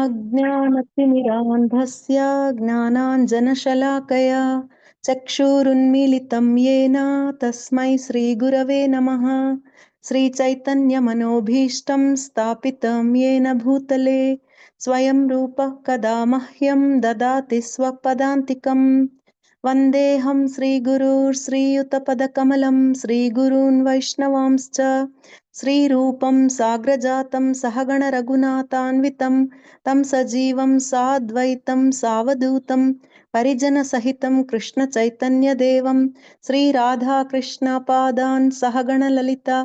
अज्ञानतिमिरान्धस्य ज्ञानाञ्जनशलाकया चक्षुरुन्मीलितं येन तस्मै श्रीगुरवे नमः। श्रीचैतन्यमनोभीष्टं स्थापितं येन भूतले स्वयं रूपः कदा मह्यं ददाति स्वपदान्तिकम्। वन्देऽहं श्रीगुरुश्रीयुतपदकमलं श्रीगुरून् वैष्णवांश्च श्रीरूपं साग्रजातं सहगण रघुनाथान्वितं तं सजीवं साद्वैतं सावधूतं परिजनसहितं कृष्णचैतन्यदेवं श्रीराधाकृष्णपादान् सहगण ललिता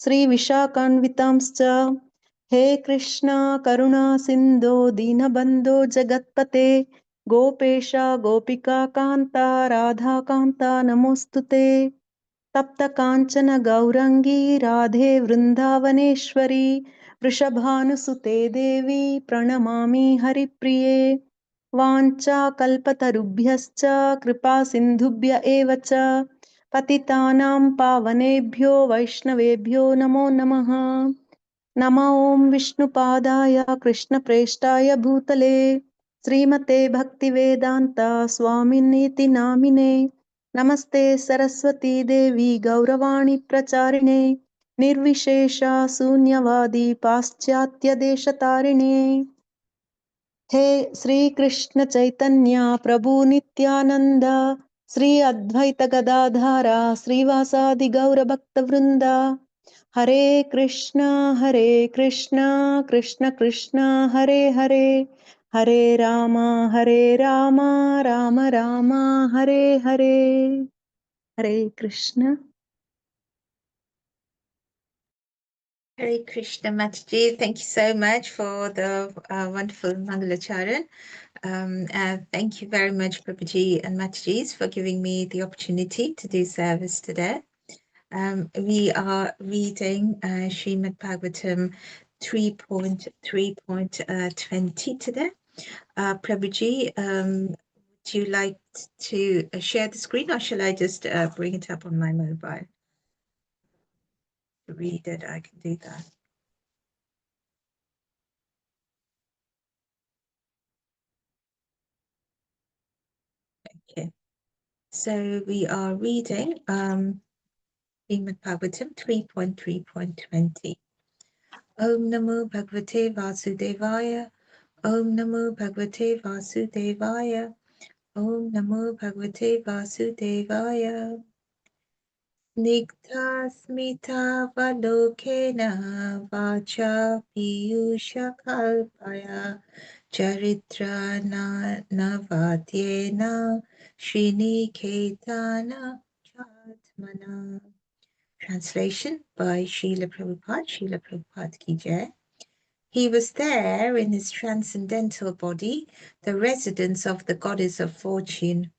श्रीविशाखान्वितांश्च। हे कृष्ण करुणा सिन्धो दीनबन्धो जगत्पते गोपेश गोपिका कान्ता राधाकान्ता नमोऽस्तुते। तप्त कांचन गौरंगी राधे वृंदावनेश्वरी वृषभानुसुते देवी प्रणमामि हरिप्रिये। वाञ्छाकल्पतरुभ्यश्च कृपा सिन्धुभ्य एव च पतितानां पावनेभ्यो वैष्णवेभ्यो नमो नमः। नमो ॐ विष्णुपादाय कृष्णप्रेष्ठाय भूतले श्रीमते भक्तिवेदान्त स्वामिनीति नामिने। नमस्ते सरस्वती देवी गौरवाणी प्रचारिणे निर्विशेषा शून्यवादी पाश्चात्य हे श्री कृष्ण चैतन्य प्रभु नित्यानंद श्री अद्वैत गदाधारा श्रीवासादि गौर भक्त वृंदा हरे कृष्ण कृष्ण कृष्ण हरे हरे हरे राम राम राम हरे हरे। हरे Krishna. Hare Krishna Mataji, thank you so much for the wonderful Mangalacharan. Thank you very much, Prabhuji and Matajis, for giving me the opportunity to do service today. We are reading Srimad Bhagavatam 3.3.20 today. Prabhuji, would you like to share the screen, or shall I just bring it up on my mobile? To read it, I can do that. Okay. So we are reading Srimad Bhagavatam 3.3.20. Om Namo Bhagavate Vasudevaya. Om Namo Bhagavate Vasudevaya. Om Namo Bhagavate Vasudevaya. Snigdha smita valokena vacha piyusha kalpaya charitra navatyena shriniketana chatmana. Translation by Srila Prabhupada. Srila Prabhupada ki jai. He was there in his transcendental body, the residence of the goddess of fortune,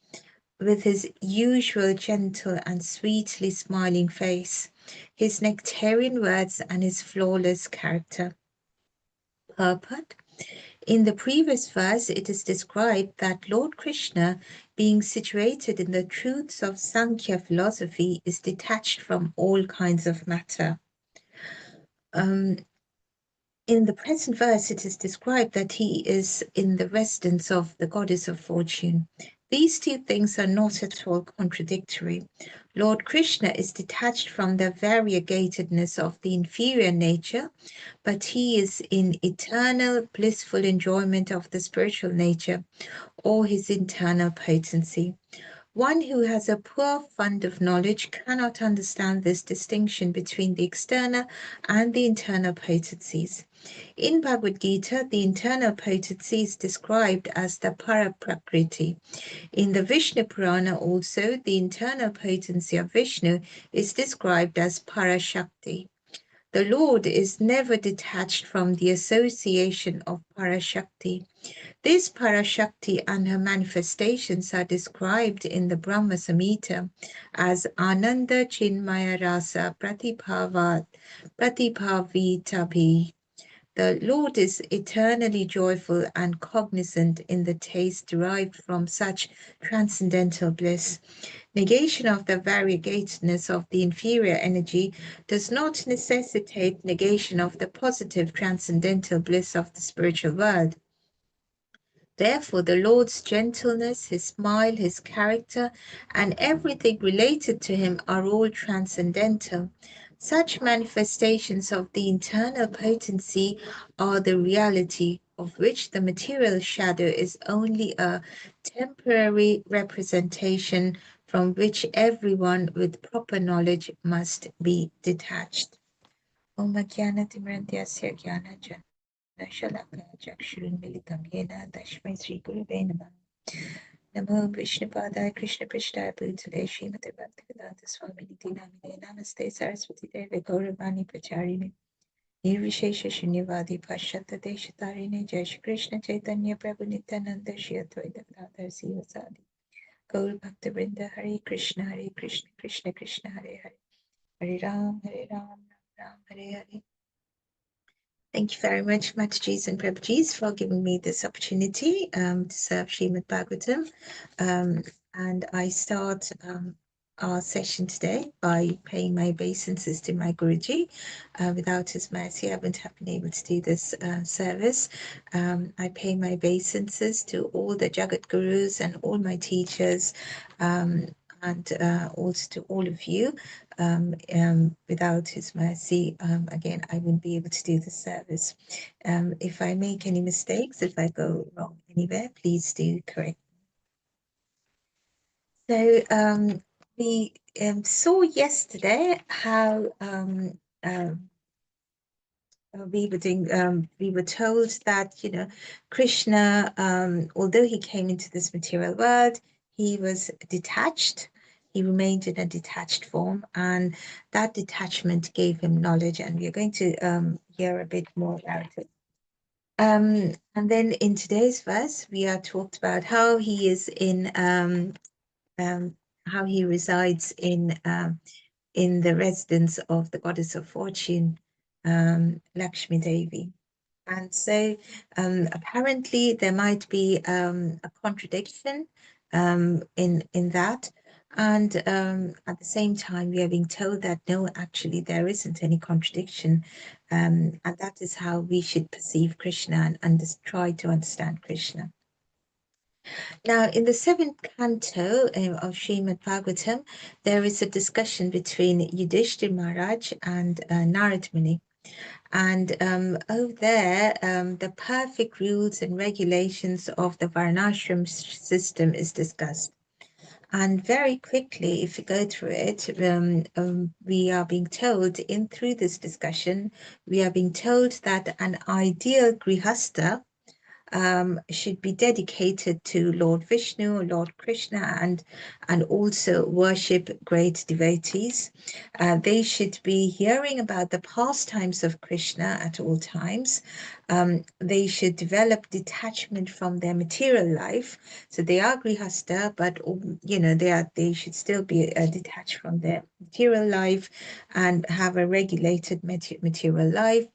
with his usual gentle and sweetly smiling face, his nectarian words and his flawless character. Purport. In the previous verse, it is described that Lord Krishna, being situated in the truths of Sankhya philosophy, is detached from all kinds of matter. In the present verse, it is described that he is in the residence of the goddess of fortune. These two things are not at all contradictory. Lord Krishna is detached from the variegatedness of the inferior nature, but he is in eternal blissful enjoyment of the spiritual nature or his internal potency. One who has a poor fund of knowledge cannot understand this distinction between the external and the internal potencies. In Bhagavad Gita, the internal potency is described as the Paraprakriti. In the Vishnu Purana also, the internal potency of Vishnu is described as Parashakti. The Lord is never detached from the association of Parashakti. This Parashakti and her manifestations are described in the Brahma Samhita as Ananda Chinmaya Rasa Pratibhavitabi. The Lord is eternally joyful and cognizant in the taste derived from such transcendental bliss. Negation of the variegatedness of the inferior energy does not necessitate negation of the positive transcendental bliss of the spiritual world. Therefore, the Lord's gentleness, his smile, his character, and everything related to him are all transcendental. Such manifestations of the internal potency are the reality, of which the material shadow is only a temporary representation from which everyone with proper knowledge must be detached. Om Jnana-timirandhasya Jnana-Janana Shalakaya Chakshurunmilitam Yena Tasmai Shri Gurave Namah. Namo Vishnupadaya Krishna Prishtaya Bhutale Srimate Bhaktivedanta Swamini Namine Namaste Saraswati Deve Gauravani Pracharini Nirvishesha Shunyavadi Pashatta Deshatarine Jai Shri Krishna Chaitanya Prabhu Nityananda Shri Advaita Gadadhar Sivasadi Gaur Bhakta Vrinda Hare Krishna Krishna Krishna Hare Hare Hare Ram Ram Ram Hare Hare. Thank you very much, Matajis and Prabhujis, for giving me this opportunity to serve Srimad Bhagavatam. And I start our session today by paying my obeisances to my Guruji. Without his mercy, I wouldn't have been able to do this service. I pay my obeisances to all the Jagat Gurus and all my teachers, and also to all of you. Without his mercy, again, I wouldn't be able to do the service. If I make any mistakes, if I go wrong anywhere, please do correct me. So we saw yesterday how we were told that, you know, Krishna, although he came into this material world, he was detached. He remained in a detached form, and that detachment gave him knowledge. And we're going to hear a bit more about it. And then in today's verse, we are talked about how he is in, how he resides in the residence of the goddess of fortune, Lakshmi Devi. And so apparently there might be a contradiction in that. And at the same time, we are being told that no, actually, there isn't any contradiction. And that is how we should perceive Krishna and try to understand Krishna. Now, in the seventh canto of Srimad Bhagavatam, there is a discussion between Yudhishthira Maharaj and Narad Muni. And over there, the perfect rules and regulations of the Varnashram system is discussed. And very quickly, if you go through it, we are being told through this discussion, we are being told that an ideal grihasta should be dedicated to Lord Vishnu, Lord Krishna, and also worship great devotees. They should be hearing about the pastimes of Krishna at all times. They should develop detachment from their material life. So they are grihasta, but you know they should still be detached from their material life and have a regulated material life.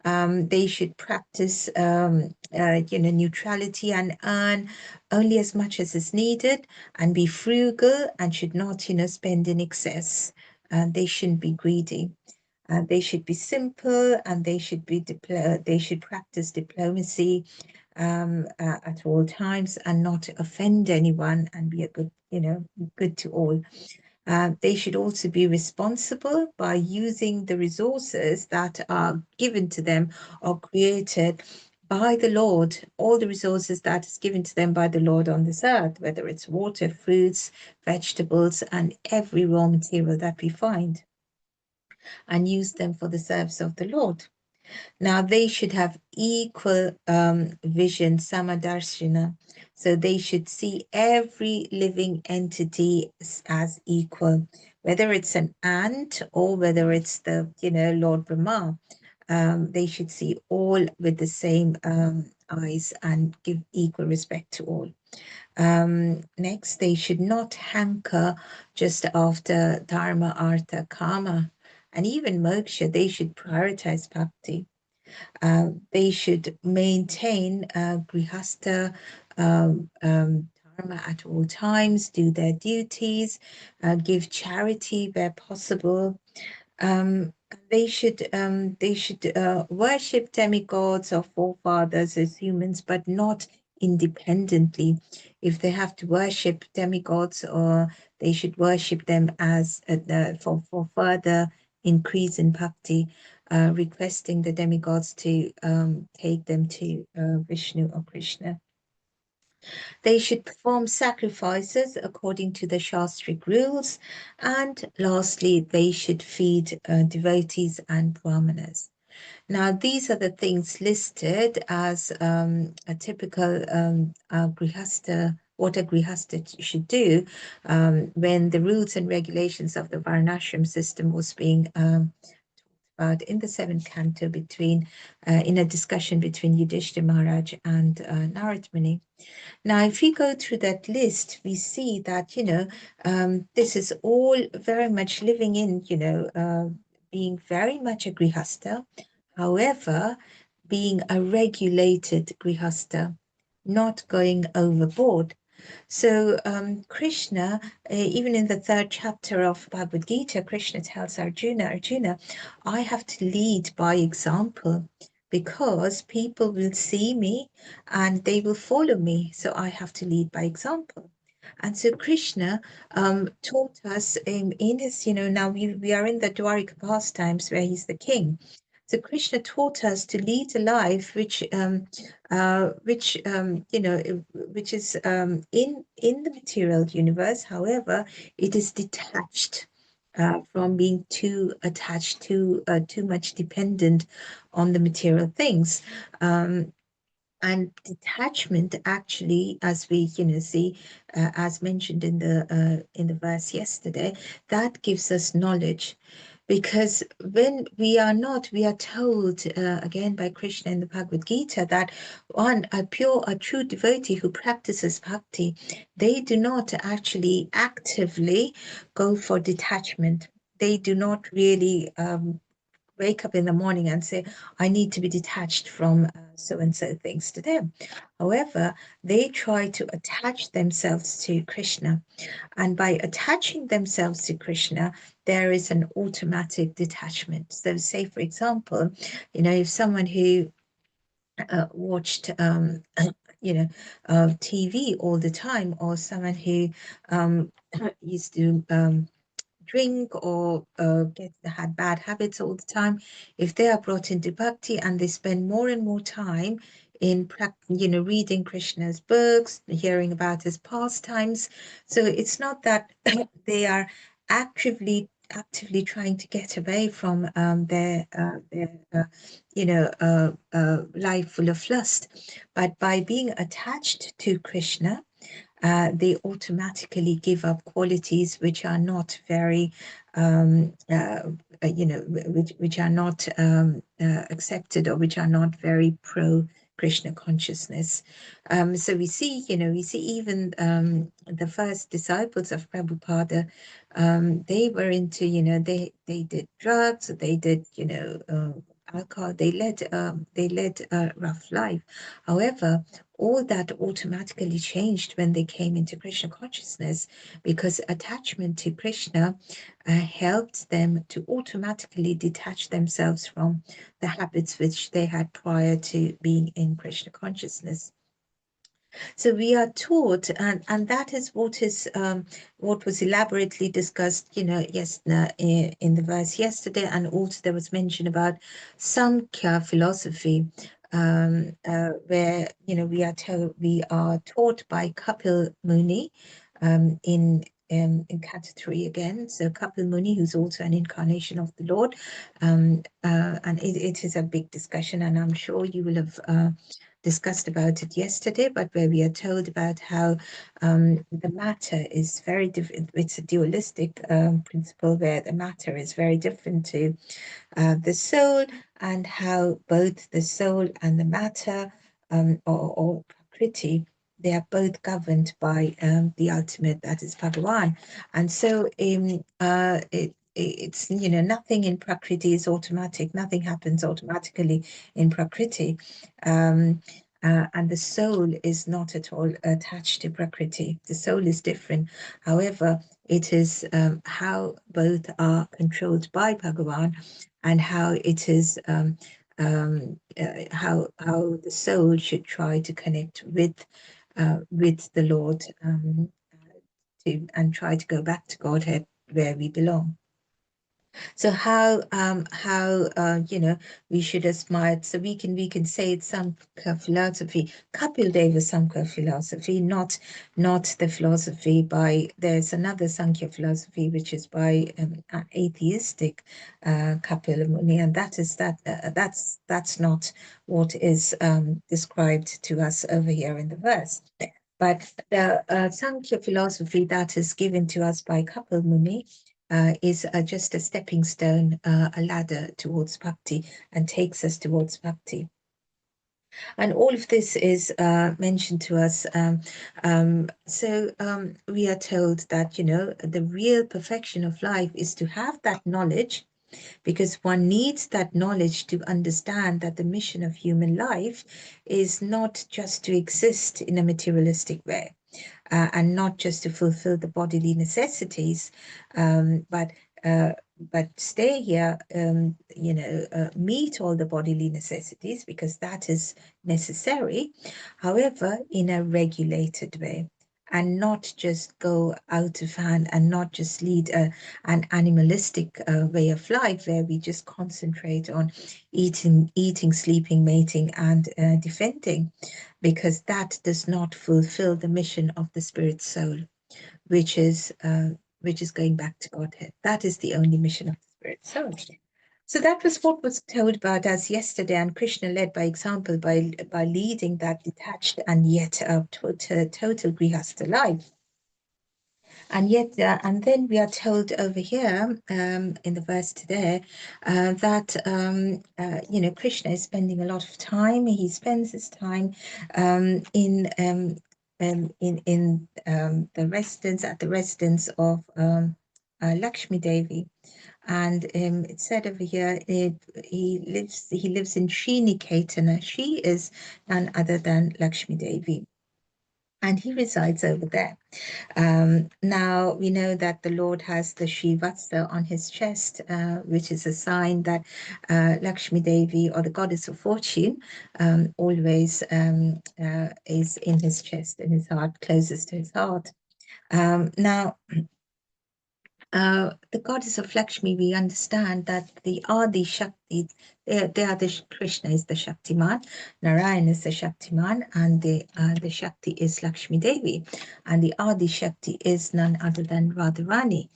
They should practice, you know, neutrality and earn only as much as is needed, and be frugal and should not, you know, spend in excess. They shouldn't be greedy. They should be simple, and they should be they should practice diplomacy at all times and not offend anyone, and be a good, you know, good to all. They should also be responsible by using the resources that are given to them or created by the Lord, all the resources that is given to them by the Lord on this earth, whether it's water, fruits, vegetables, and every raw material that we find, and use them for the service of the Lord. Now, they should have equal vision, samadarshana. So they should see every living entity as equal, whether it's an ant or whether it's the, you know, Lord Brahma. They should see all with the same eyes and give equal respect to all. Next, they should not hanker just after dharma, artha, kama, and even moksha. They should prioritize bhakti. They should maintain grihasta dharma at all times, do their duties, give charity where possible. They should worship demigods or forefathers as humans, but not independently. If they have to worship demigods, or they should worship them as for further increase in bhakti, requesting the demigods to take them to Vishnu or Krishna. They should perform sacrifices according to the Shastric rules. And lastly, they should feed devotees and brahmanas. Now, these are the things listed as a typical grihastha, what a grihastha should do when the rules and regulations of the Varnashram system was being talked about in the 7th canto between, in a discussion between Yudhishthira Maharaj and Narad Muni. Now, if we go through that list, we see that, this is all very much living in, being very much a grihastha, however, being a regulated grihastha, not going overboard. So Krishna, even in the 3rd chapter of Bhagavad Gita, Krishna tells Arjuna, I have to lead by example, because people will see me and they will follow me. So I have to lead by example. And so Krishna taught us in his, now we are in the Dwarika pastimes where he's the king. So Krishna taught us to lead a life which is in the material universe. However, it is detached from being too attached, too much dependent on the material things. And detachment, actually, as we see, as mentioned in the verse yesterday, that gives us knowledge. Because when we are told again by Krishna in the Bhagavad Gita that a true devotee who practices bhakti, they do not actually actively go for detachment. They do not really wake up in the morning and say, I need to be detached from so-and-so things to them. However, they try to attach themselves to Krishna. And by attaching themselves to Krishna, there is an automatic detachment. So say, for example, if someone who watched TV all the time, or someone who used to drink or had bad habits all the time, if they are brought into bhakti and they spend more and more time in reading Krishna's books, hearing about his pastimes, so it's not that they are actively trying to get away from their life full of lust, but by being attached to Krishna, they automatically give up qualities which are not very, which are not accepted, or which are not very pro Krishna consciousness. So we see even the first disciples of Prabhupada, they were into, they did drugs, they did, alcohol, they led a rough life. However, all that automatically changed when they came into Krishna consciousness, because attachment to Krishna helped them to automatically detach themselves from the habits which they had prior to being in Krishna consciousness. So we are taught, and that is what was elaborately discussed, in the verse yesterday, and also there was mention about Samkhya philosophy, where we are taught by Kapil Muni in Canto 3 again. So Kapil Muni, who's also an incarnation of the Lord, and it is a big discussion, and I'm sure you will have discussed about it yesterday, but where we are told about how the matter is very different. It's a dualistic principle where the matter is very different to the soul, and how both the soul and the matter, or prakriti, they are both governed by the ultimate, that is Bhagavan. And so it's nothing in prakriti is automatic. Nothing happens automatically in prakriti. And the soul is not at all attached to prakriti. The soul is different. However, it is how both are controlled by Bhagavan, and how it is how the soul should try to connect with the Lord, and try to go back to Godhead where we belong. So how we should aspire. So we can say it's Samkhya philosophy, Kapil Deva Samkhya philosophy, not the philosophy by. There's another Sankhya philosophy which is by an atheistic Kapil Muni, and that's not what is described to us over here in the verse. But the Sankhya philosophy that is given to us by Kapil Muni is just a stepping stone, a ladder towards bhakti, and takes us towards bhakti. And all of this is mentioned to us. So we are told that, the real perfection of life is to have that knowledge, because one needs that knowledge to understand that the mission of human life is not just to exist in a materialistic way. And not just to fulfill the bodily necessities, but stay here, meet all the bodily necessities, because that is necessary, however, in a regulated way, and not just go out of hand, and not just lead an animalistic way of life where we just concentrate on eating, sleeping, mating, and defending, because that does not fulfill the mission of the spirit soul, which is going back to Godhead. That is the only mission of the spirit soul. So that was what was told about us yesterday, and Krishna led by example by leading that detached and yet total grihastha life. And yet, and then we are told over here in the verse today that Krishna is spending a lot of time. He spends his time in the residence of Lakshmi Devi, and it said over here he lives in Sriniketana. She is none other than Lakshmi Devi, and he resides over there. Now we know that the Lord has the Srivatsa on his chest, which is a sign that Lakshmi Devi, or the goddess of fortune, always is in his chest, in his heart, closest to his heart. Now, the goddess of Lakshmi, we understand that the Adi Shakti, they are the Krishna is the Shaktiman, Narayan is the Shaktiman, and the Shakti is Lakshmi Devi, and the Adi Shakti is none other than Radharani.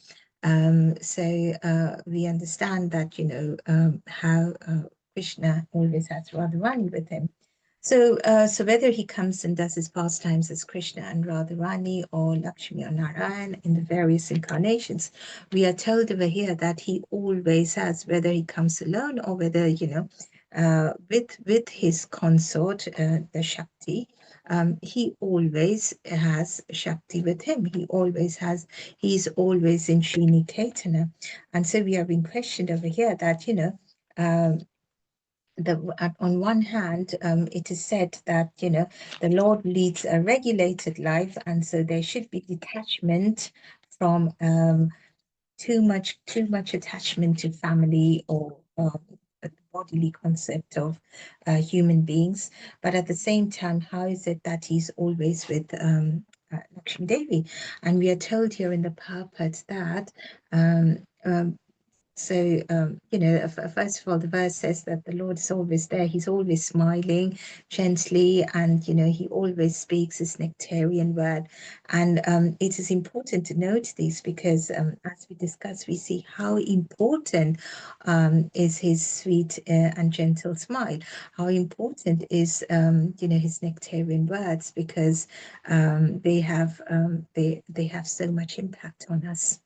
So we understand that, how Krishna always has Radharani with him. So, whether he comes and does his pastimes as Krishna and Radharani, or Lakshmi or Narayan in the various incarnations, we are told over here that he always has, whether he comes alone or whether, with his consort, the Shakti, he always has Shakti with him. He's always in Sriniketana. And so we are being questioned over here that, on one hand, it is said that, the Lord leads a regulated life, and so there should be detachment from too much attachment to family, or the bodily concept of human beings. But at the same time, how is it that he's always with Lakshmi Devi? And we are told here in the Prabhupada that so, first of all, the verse says that the Lord is always there. He's always smiling gently, and, he always speaks his nectarian word. And it is important to note this because, as we discuss, we see how important is his sweet and gentle smile. How important is, his nectarian words, because they have so much impact on us.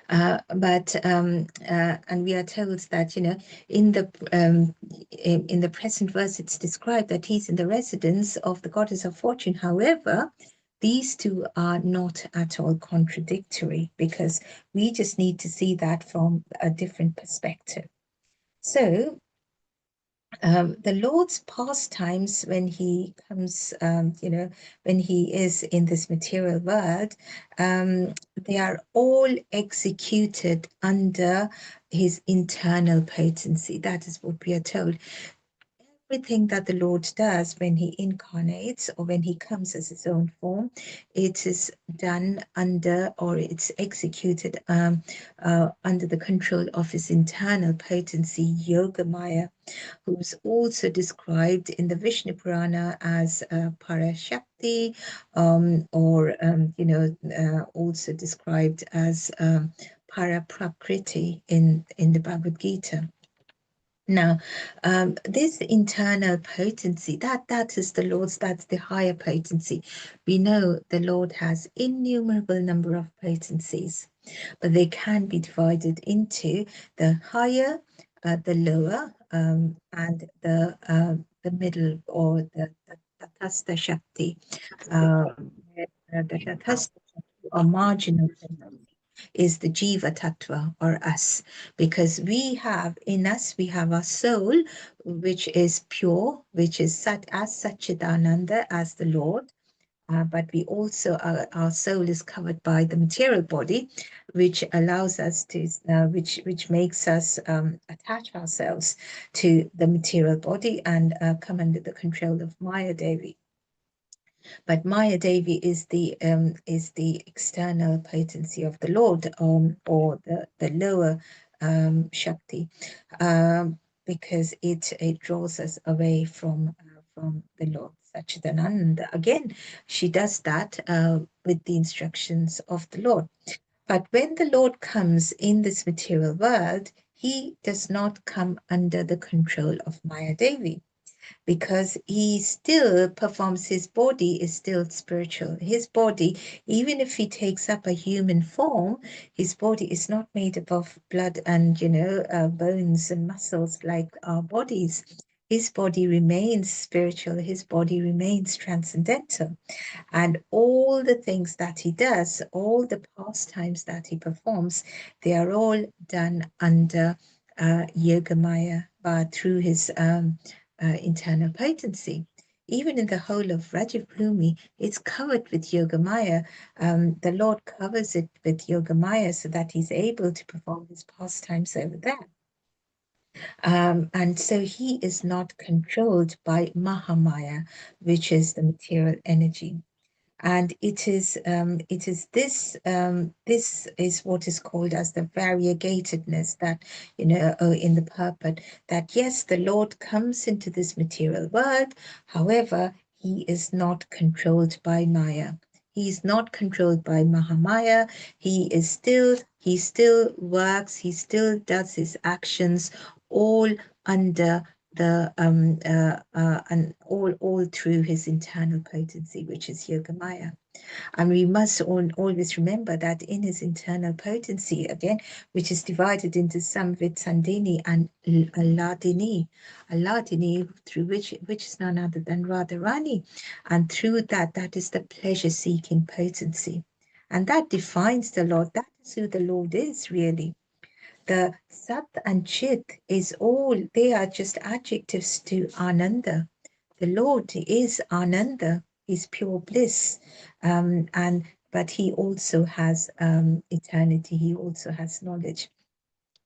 And we are told that, in the present verse, it's described that he's in the residence of the goddess of fortune. However, these two are not at all contradictory, because we just need to see that from a different perspective. So the Lord's pastimes when he comes, when he is in this material world, they are all executed under his internal potency. That is what we are told. Everything that the Lord does when he incarnates or when he comes as his own form, it is done under, or it's executed under the control of his internal potency, Yogamaya, who's also described in the Vishnu Purana as Parashakti, also described as Paraprakriti in the Bhagavad Gita. Now, this internal potency, that is the Lord's, that's the higher potency. We know the Lord has innumerable number of potencies, but they can be divided into the higher, the lower, and the middle, or the Tatastha Shakti. The Tatastha Shakti, or marginal potency, is the Jiva Tattva, or us, because we have in us, we have our soul, which is pure, which is as Satchidananda, as the Lord. But we also, our soul is covered by the material body, which allows us to, which makes us attach ourselves to the material body and come under the control of Maya Devi. But Maya Devi is the external potency of the Lord, or the lower Shakti, because it draws us away from the Lord Satchidananda. Again, she does that with the instructions of the Lord. But when the Lord comes in this material world, he does not come under the control of Maya Devi, because he still performs, his body is still spiritual. His body, even if he takes up a human form, his body is not made up of blood and, bones and muscles like our bodies. His body remains spiritual. His body remains transcendental. And all the things that he does, all the pastimes that he performs, they are all done under Yogamaya, through his internal potency. Even in the whole of Rajiv Bhumi, it's covered with Yogamaya. The Lord covers it with Yogamaya so that he's able to perform his pastimes over there. And so he is not controlled by Mahamaya, which is the material energy. And it is this this is what is called as the variegatedness, that in the purport, that yes, the Lord comes into this material world, however, he is not controlled by Maya. He is not controlled by Mahamaya. He still works, he still does his actions, all under the and all through his internal potency, which is Yogamaya. And we must always remember that in his internal potency, again, which is divided into Samvit, Sandini, and Aladini, through which is none other than Radharani. And through that is the pleasure-seeking potency. And that defines the Lord. That is who the Lord is, really. The Sat and Chit is all, they are just adjectives to Ananda. The Lord is Ananda, he's pure bliss. But he also has eternity, he also has knowledge.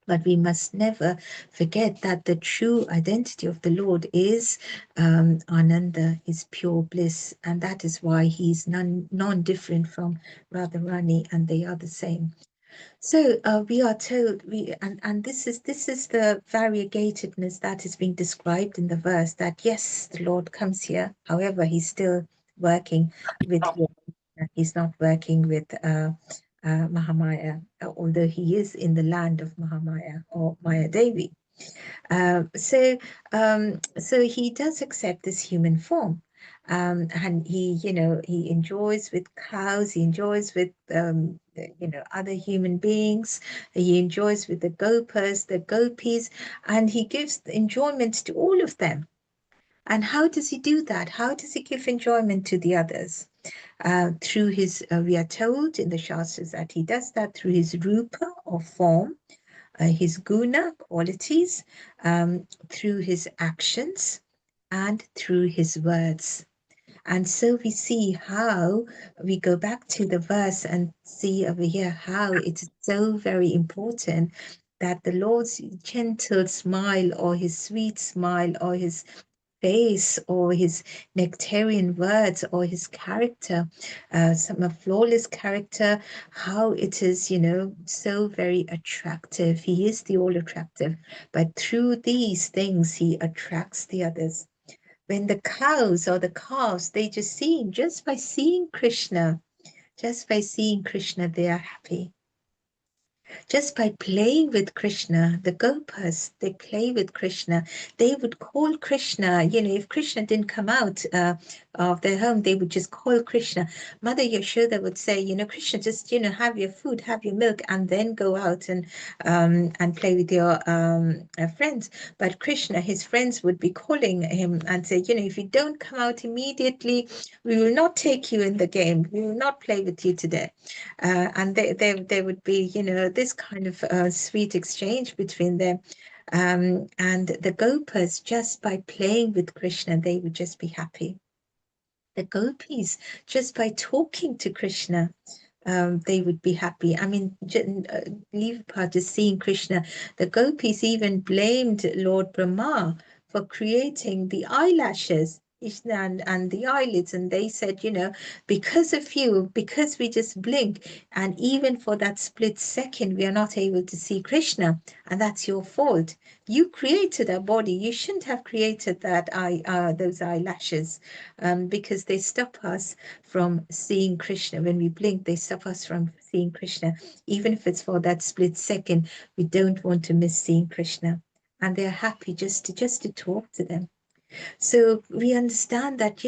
But we must never forget that the true identity of the Lord is Ananda, is pure bliss. And that is why he's non-different from Radharani, and they are the same. So we are told, and this is the variegatedness that is being described in the verse, that yes, the Lord comes here, however, he's still working with he's not working with Mahamaya, although he is in the land of Mahamaya, or Maya Devi. So he does accept this human form. And he enjoys with cows, he enjoys with other human beings, he enjoys with the gopas, the gopis, and he gives enjoyment to all of them. And how does he do that? How does he give enjoyment to the others? Through his, we are told in the Shastras that he does that through his rupa, or form, his guna, qualities, through his actions and through his words. And so we see how we go back to the verse and see over here how it's so very important that the Lord's gentle smile or his sweet smile or his face or his nectarian words or his character, some flawless character, how it is, so very attractive. He is the all attractive, but through these things, he attracts the others. When the cows or the calves, they just by seeing Krishna, they are happy. Just by playing with Krishna, the Gopas, they play with Krishna. They would call Krishna, if Krishna didn't come out of their home, they would just call Krishna. Mother Yashoda would say, Krishna, just, have your food, have your milk, and then go out and play with your friends. But Krishna, his friends would be calling him and say, if you don't come out immediately, we will not take you in the game. We will not play with you today. And they would be, this kind of sweet exchange between them. And the Gopas, just by playing with Krishna, they would just be happy. The Gopis, just by talking to Krishna, they would be happy. I mean, leave apart just seeing Krishna. The Gopis even blamed Lord Brahma for creating the eyelashes and the eyelids, and they said, because of you, because we just blink, and even for that split second, we are not able to see Krishna, and that's your fault. You created our body. You shouldn't have created those eyelashes, because they stop us from seeing Krishna. When we blink, they stop us from seeing Krishna. Even if it's for that split second, we don't want to miss seeing Krishna. And they're happy just to talk to them. So we understand that,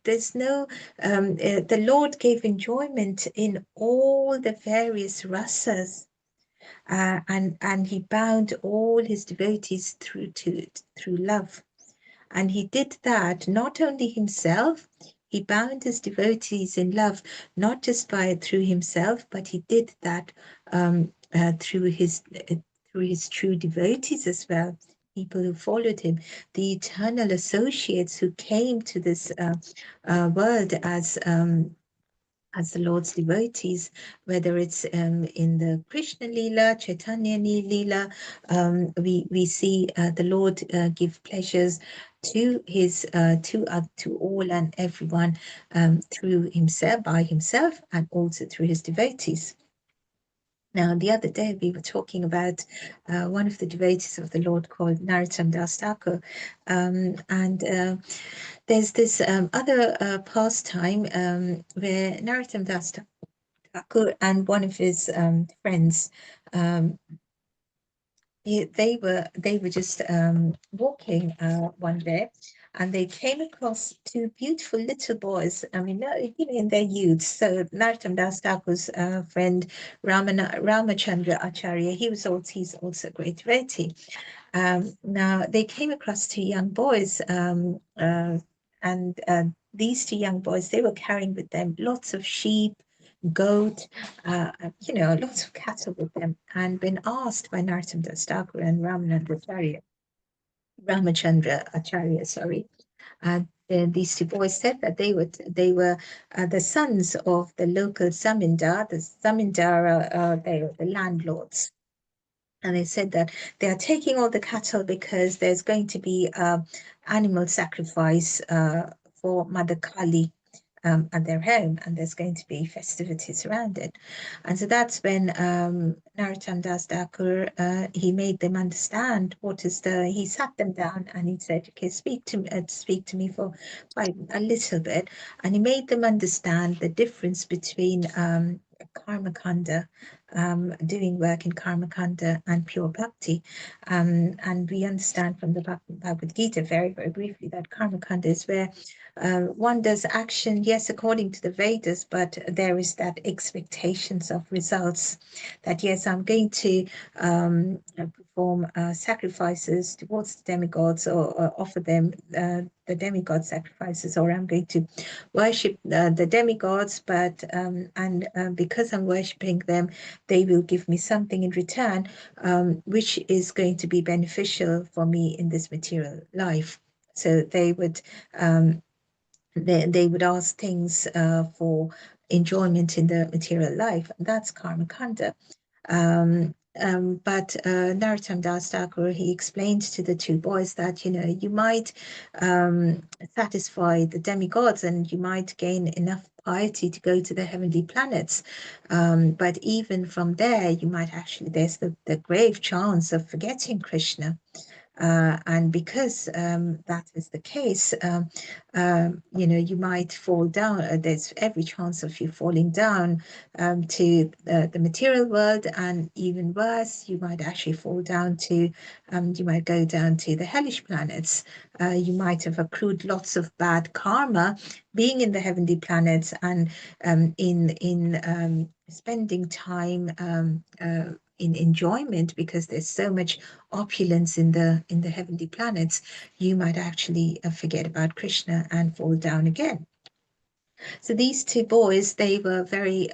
there's no, the Lord gave enjoyment in all the various rasas. And he bound all his devotees through love. And he did that not only himself, he bound his devotees in love, not just through himself, but he did that through his true devotees as well, people who followed him, the eternal associates who came to this world as the Lord's devotees, whether it's in the Krishna Lila, Chaitanya Lila, we see the Lord give pleasures to his to all and everyone through himself, by himself, and also through his devotees. Now, the other day we were talking about one of the devotees of the Lord called Narottam Das Thakur, and there's this other pastime where Narottam Das Thakur and one of his friends, they were just walking one day, and they came across two beautiful little boys. I mean, in their youth. So Narottam Das Thakur's friend Ramachandra Acharya, he's also a great devotee. Now they came across two young boys, and these two young boys, they were carrying with them lots of sheep, goat, lots of cattle with them. And when asked by Narottam Das Thakur and Ramachandra Acharya, these two boys said that they were the sons of the local zamindar. The zamindar, they were the landlords. And they said that they are taking all the cattle because there's going to be animal sacrifice for Mother Kali at their home, and there's going to be festivities around it. And so that's when Narottam Das Thakur, he made them understand he sat them down and he said, okay, speak to me for quite a little bit. And he made them understand the difference between karma kanda, doing work in karma kanda, and pure bhakti. And we understand from the Bhagavad Gita very, very briefly that karma kanda is where one does action, yes, according to the Vedas, but there is that expectations of results that, yes, I'm going to perform sacrifices towards the demigods, or offer them the demigod sacrifices, or I'm going to worship the demigods, but because I'm worshipping them, they will give me something in return, which is going to be beneficial for me in this material life. So they would they would ask things for enjoyment in the material life. That's karma kanda. But Narottam Das Thakur, he explained to the two boys that, you know, you might satisfy the demigods and you might gain enough piety to go to the heavenly planets. But even from there, you might actually, there's the grave chance of forgetting Krishna. And because that is the case, you know, you might fall down. There's every chance of you falling down to the material world, and even worse, you might actually fall down to, you might go down to the hellish planets. You might have accrued lots of bad karma being in the heavenly planets, and in spending time in enjoyment, because there's so much opulence in the heavenly planets, you might actually forget about Krishna and fall down again. So these two boys, they were very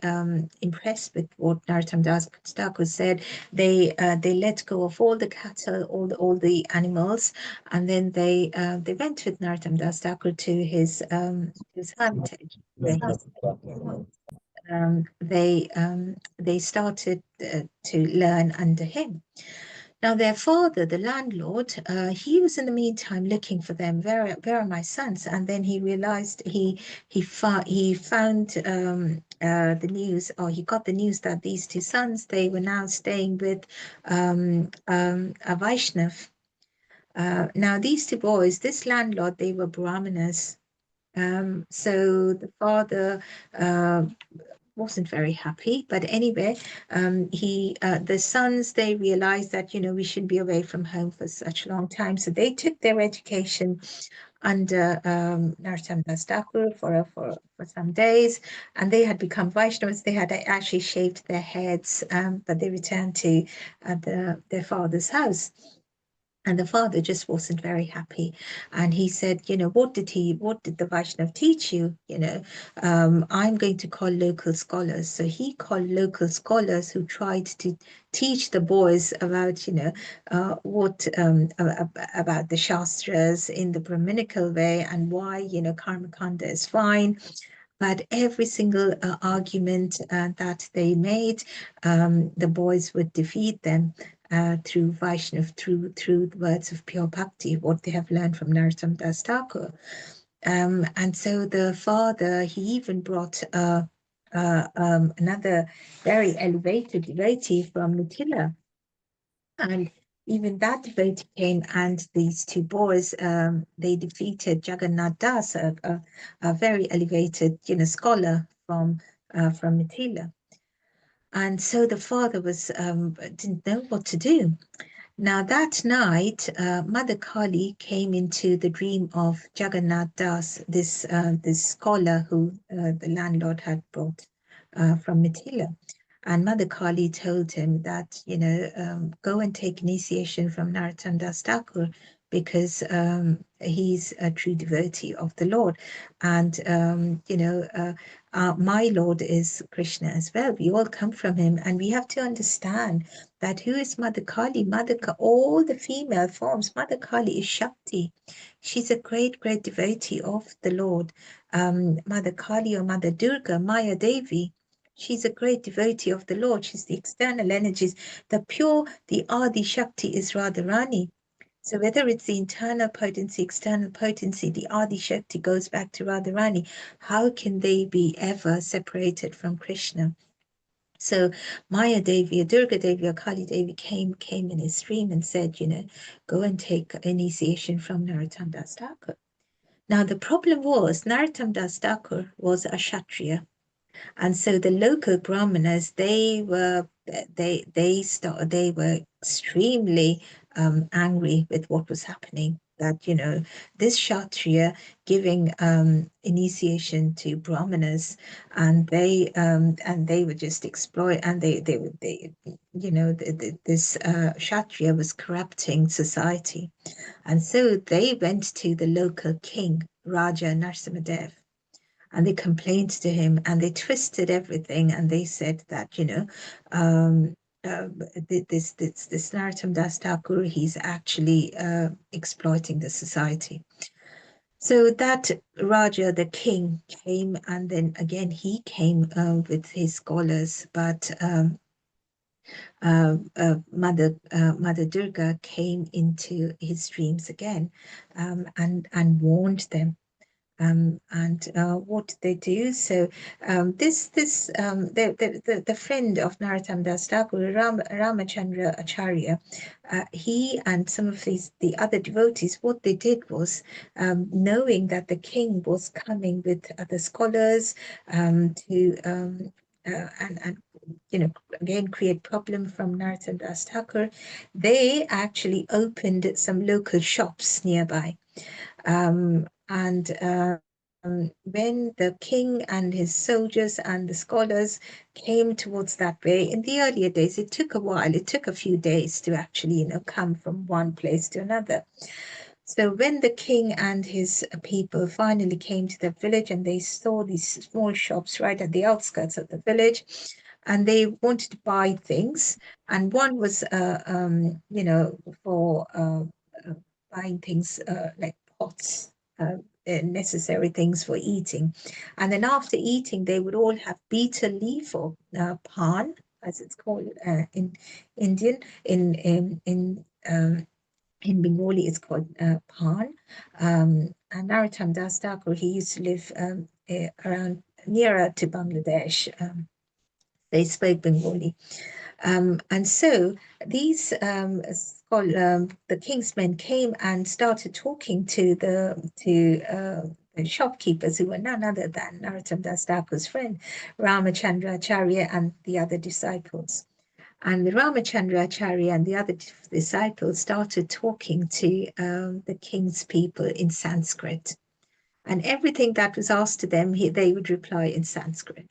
impressed with what Narottam Das Thakur said. They let go of all the cattle, all the animals, and then they went with Narottam Das Thakur to his hermitage, where they started to learn under him. Now their father, the landlord, he was in the meantime looking for them. Where are my sons? And then he realized he found the news, or he got the news that these two sons, they were now staying with a Vaishnav. Now these two boys, this landlord, they were Brahmanas. So the father wasn't very happy, but anyway, the sons, they realized that, you know, we shouldn't be away from home for such a long time, so they took their education under Narottam Das Thakur for some days, and they had become Vaishnavas. They had actually shaved their heads, but they returned to their father's house. And the father just wasn't very happy. And he said, you know, what did the Vaishnav teach you? You know, I'm going to call local scholars. So he called local scholars who tried to teach the boys about, you know, about the Shastras in the Brahminical way, and why, you know, Karma Kanda is fine. But every single argument that they made, the boys would defeat them through Vaishnav, through the words of pure bhakti, what they have learned from Narottam Das Thakur. And so the father, he even brought another very elevated devotee from Mithila. And even that debate came, and these two boys, they defeated Jagannath Das, a very elevated, you know, scholar from Mithila. And so the father didn't know what to do. Now that night, Mother Kali came into the dream of Jagannath Das, this scholar who the landlord had brought from Mithila. And Mother Kali told him that, you know, go and take initiation from Narottam Das Thakur, because he's a true devotee of the Lord. And, you know, my Lord is Krishna as well. We all come from him, and we have to understand that who is Mother Kali? All the female forms, Mother Kali is Shakti. She's a great, great devotee of the Lord. Mother Kali or Mother Durga, Maya Devi, she's a great devotee of the Lord. She's the external energies. The Adi Shakti is Radharani. So whether it's the internal potency, external potency, the Adi Shakti goes back to Radharani. How can they be ever separated from Krishna? So Maya Devi, or Durga Devi, or Kali Devi came in his dream and said, you know, go and take initiation from Narottam Das Thakur. Now the problem was Narottam Das Thakur was a Kshatriya. And so the local Brahmanas, they were extremely angry with what was happening. that, you know, this Kshatriya giving initiation to Brahmanas, and they would just exploit, and they you know, this Kshatriya was corrupting society. And so they went to the local king, Raja Narsimadev, and they complained to him, and they twisted everything, and they said that, you know, um, uh, this Narottam Das Thakur, he's actually exploiting the society. So that Raja, the king, came, and then again he came with his scholars, but Mother Durga came into his dreams again, and warned them. And what did they do? So the friend of Narottam Das Thakur, Ramachandra Acharya, he and some of the other devotees, what they did was, knowing that the king was coming with other scholars to and you know, again create problem from Narottam Das Thakur, they actually opened some local shops nearby. When the king and his soldiers and the scholars came towards that way, in the earlier days, it took a while, it took a few days to actually, you know, come from one place to another. So when the king and his people finally came to the village, and they saw these small shops right at the outskirts of the village, and they wanted to buy things, and one was, you know, for buying things like pots, necessary things for eating. And then after eating, they would all have betel leaf, or pan, as it's called in Indian. In Bengali, it's called pan. And Narottam Das Thakur, he used to live around nearer to Bangladesh. They spoke Bengali. And so these the king's men came and started talking to the shopkeepers, who were none other than Narottam Das Thakur's friend, Ramachandra Acharya, and the other disciples. And the Ramachandra Acharya and the other disciples started talking to the king's people in Sanskrit. And everything that was asked to them, they would reply in Sanskrit.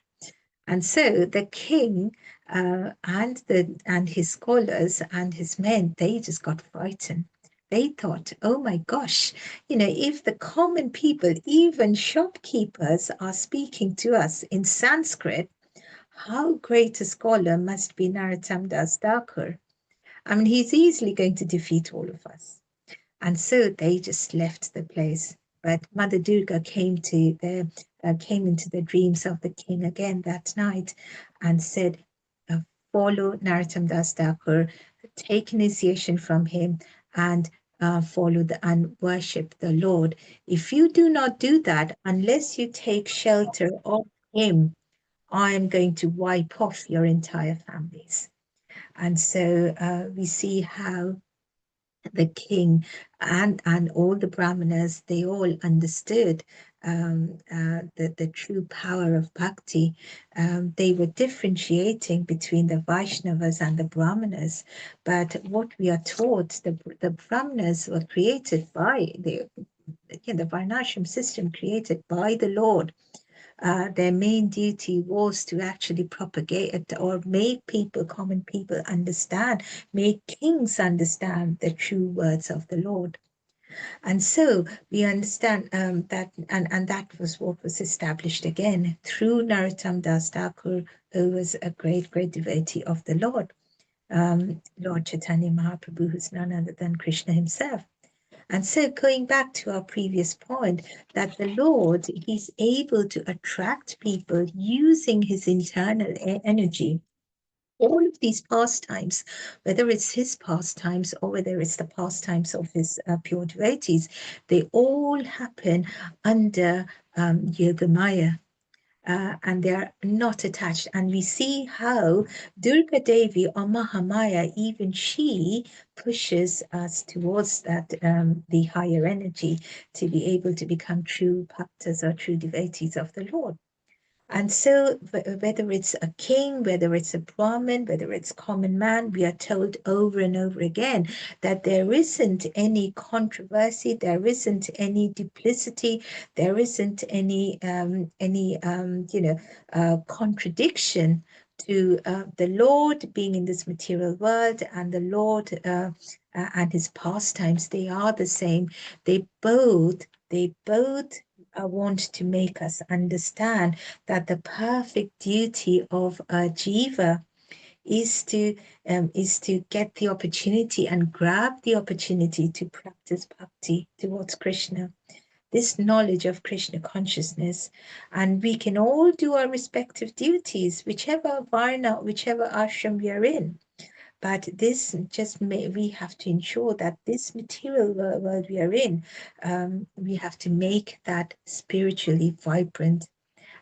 And so the king and his scholars and his men, they just got frightened. They thought, oh my gosh, you know, if the common people, even shopkeepers, are speaking to us in Sanskrit, how great a scholar must be Narottam Das Thakur. I mean, he's easily going to defeat all of us. And so they just left the place. But Mother Durga came into the dreams of the king again that night, and said, follow Narottam Das Thakur, take initiation from him, and follow and worship the Lord. If you do not do that, unless you take shelter of him, I am going to wipe off your entire families. And so we see how the king and all the brahmanas, they all understood the true power of bhakti. They were differentiating between the Vaishnavas and the brahmanas, but what we are taught, the brahmanas were created by the varnashram system created by the Lord. Their main duty was to actually propagate or make people, common people, understand, make kings understand the true words of the Lord. And so we understand that, and that was what was established again through Narottam Das Thakur, who was a great, great devotee of the Lord. Lord Chaitanya Mahaprabhu, who's none other than Krishna himself. And so going back to our previous point, that the Lord, he's able to attract people using his internal energy. All of these pastimes, whether it's his pastimes or whether it's the pastimes of his pure devotees, they all happen under Yogamaya. And they are not attached. And we see how Durga Devi or Mahamaya, even she pushes us towards that, the higher energy, to be able to become true bhaktas or true devotees of the Lord. And so, whether it's a king, whether it's a Brahmin, whether it's common man, we are told over and over again that there isn't any controversy, there isn't any duplicity, there isn't any contradiction to the Lord being in this material world and the Lord and his pastimes. They are the same. They both want to make us understand that the perfect duty of a jiva is to get the opportunity and grab the opportunity to practice bhakti towards Krishna, this knowledge of Krishna consciousness. And we can all do our respective duties, whichever varna, whichever ashram we are in. But this we have to ensure that this material world we are in, we have to make that spiritually vibrant.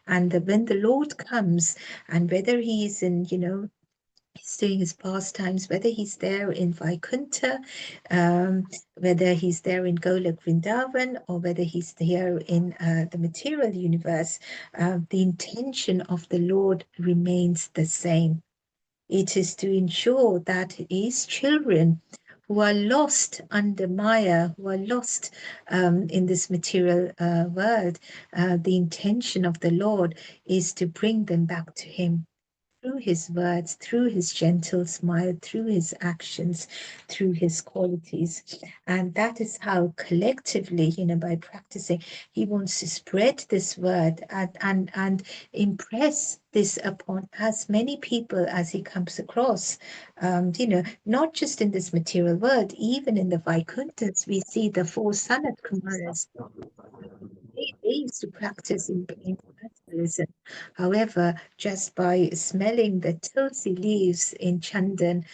And when the Lord comes, and whether he is in, he's doing his pastimes, whether he's there in Vaikuntha, whether he's there in Golok Vrindavan, or whether he's here in the material universe, the intention of the Lord remains the same. It is to ensure that his children who are lost under Maya, who are lost in this material world, the intention of the Lord is to bring them back to him through his words, through his gentle smile, through his actions, through his qualities. And that is how collectively, by practicing, he wants to spread this word and impress this upon as many people as he comes across. Not just in this material world, even in the Vaikunthas, we see the four Sanat Kumaras. They used to practice in materialism. However, just by smelling the tulsi leaves in chandan,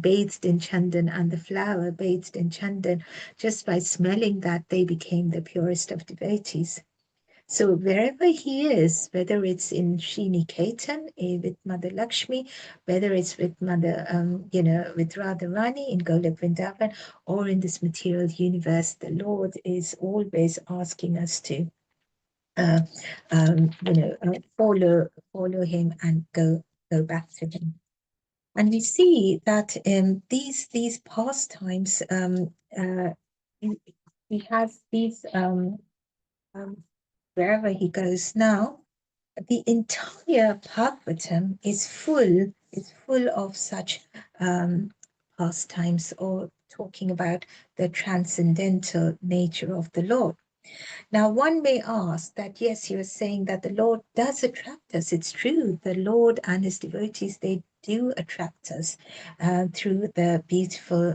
bathed in chandan, and the flower bathed in chandan, just by smelling that, they became the purest of devotees. So wherever he is, whether it's in Sriniketan with Mother Lakshmi, whether it's with Mother, with Radharani in Golok Vrindavan, or in this material universe, the Lord is always asking us to follow him and go back to him. And we see that these pastimes, we have these wherever he goes now, the entire Bhagavatam is full of such pastimes, or talking about the transcendental nature of the Lord. Now, one may ask that, yes, you're saying that the Lord does attract us. It's true. The Lord and his devotees, they do attract us through the beautiful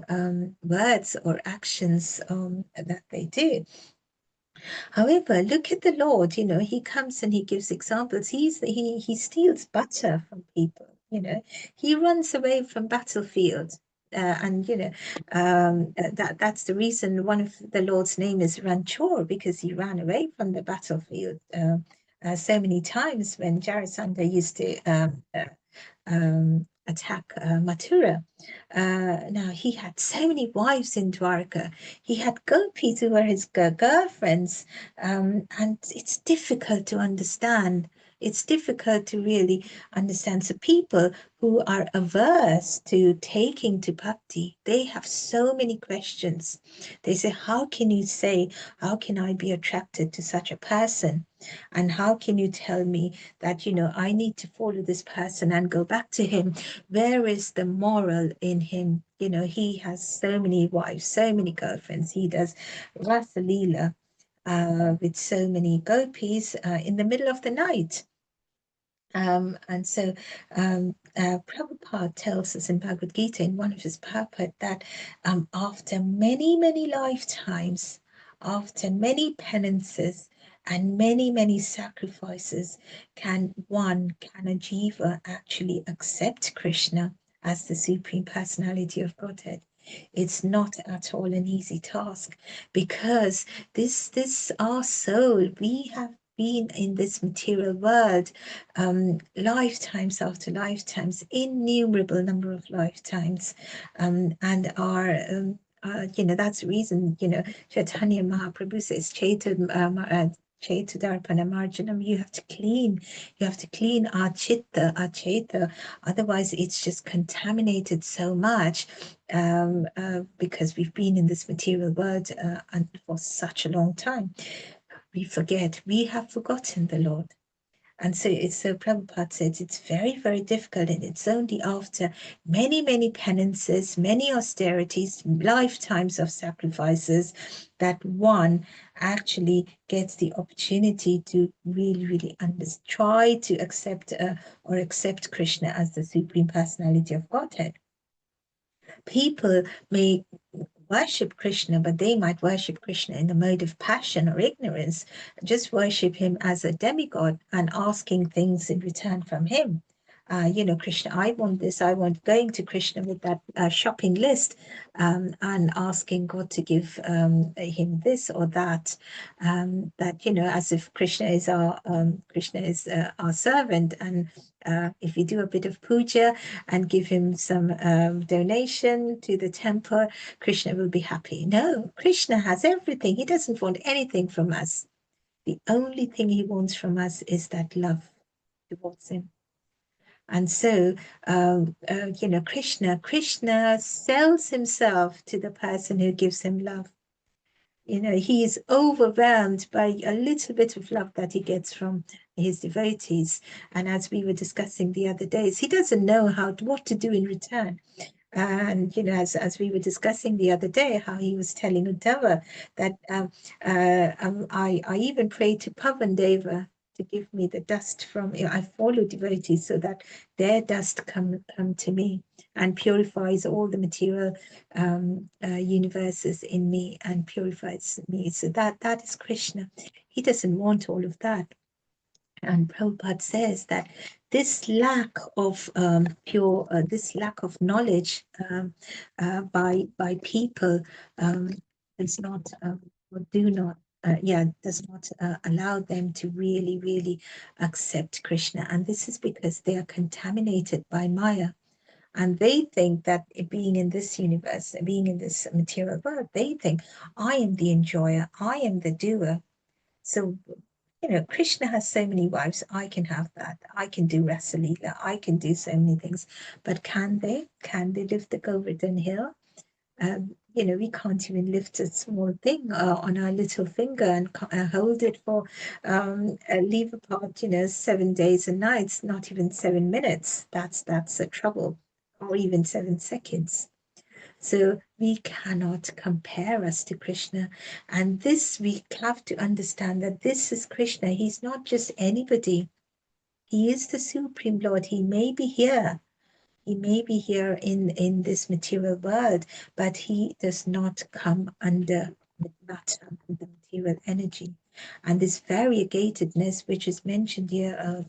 words or actions that they do. However, look at the Lord, he comes and he gives examples. He steals butter from people, he runs away from battlefield. And that's the reason one of the Lord's name is Ranchor, because he ran away from the battlefield so many times when Jarasandha used to attack Mathura. Now, he had so many wives in Dwarka. He had gopis who were his girlfriends, and it's difficult to understand. It's difficult to really understand. So people who are averse to taking to bhakti, they have so many questions. They say, how can I be attracted to such a person? And how can you tell me that, I need to follow this person and go back to him? Where is the moral in him? He has so many wives, so many girlfriends. He does Rasa Leela with so many gopis in the middle of the night. And so Prabhupada tells us in Bhagavad Gita, in one of his purport, that after many, many lifetimes, after many penances and many, many sacrifices, can a jiva actually accept Krishna as the Supreme Personality of Godhead? It's not at all an easy task, because this our soul, we have been in this material world lifetimes after lifetimes, innumerable number of lifetimes, and our that's the reason, Chaitanya Mahaprabhu says, Chetudarapanamārjanam. You have to clean our chitta, our cheta. Otherwise, it's just contaminated so much because we've been in this material world and for such a long time. We have forgotten the Lord. And so Prabhupada says it's very, very difficult, and it's only after many, many penances, many austerities, lifetimes of sacrifices, that one actually gets the opportunity to really, really try to accept Krishna as the Supreme Personality of Godhead. People may worship Krishna, but they might worship Krishna in the mode of passion or ignorance, just worship him as a demigod and asking things in return from him. Krishna, I want this, I want, going to Krishna with that shopping list and asking God to give him this or that, as if Krishna is our servant. And if we do a bit of puja and give him some donation to the temple, Krishna will be happy. No, Krishna has everything. He doesn't want anything from us. The only thing he wants from us is that love towards him. And so, Krishna sells himself to the person who gives him love. He is overwhelmed by a little bit of love that he gets from his devotees. And as we were discussing the other days, he doesn't know what to do in return. And as we were discussing the other day, how he was telling Uddhava that I even prayed to Pavandeva to give me the dust from, I follow devotees so that their dust come to me and purifies all the material universes in me and purifies me. So that is Krishna. He doesn't want all of that. And Prabhupada says that this lack of this lack of knowledge by people does not does not allow them to really, really accept Krishna. And this is because they are contaminated by Maya. And they think that being in this universe, being in this material world, they think, I am the enjoyer, I am the doer. So Krishna has so many wives, I can have that. I can do Rasalila, I can do so many things. But can they? Can they lift the Govardhan hill? We can't even lift a small thing on our little finger and hold it for, leave apart, 7 days and nights, not even 7 minutes. That's a trouble, or even 7 seconds. So we cannot compare us to Krishna. And this, we have to understand that this is Krishna. He's not just anybody. He is the Supreme Lord. He may be here. He may be here in this material world, but he does not come under the matter, the material energy. And this variegatedness, which is mentioned here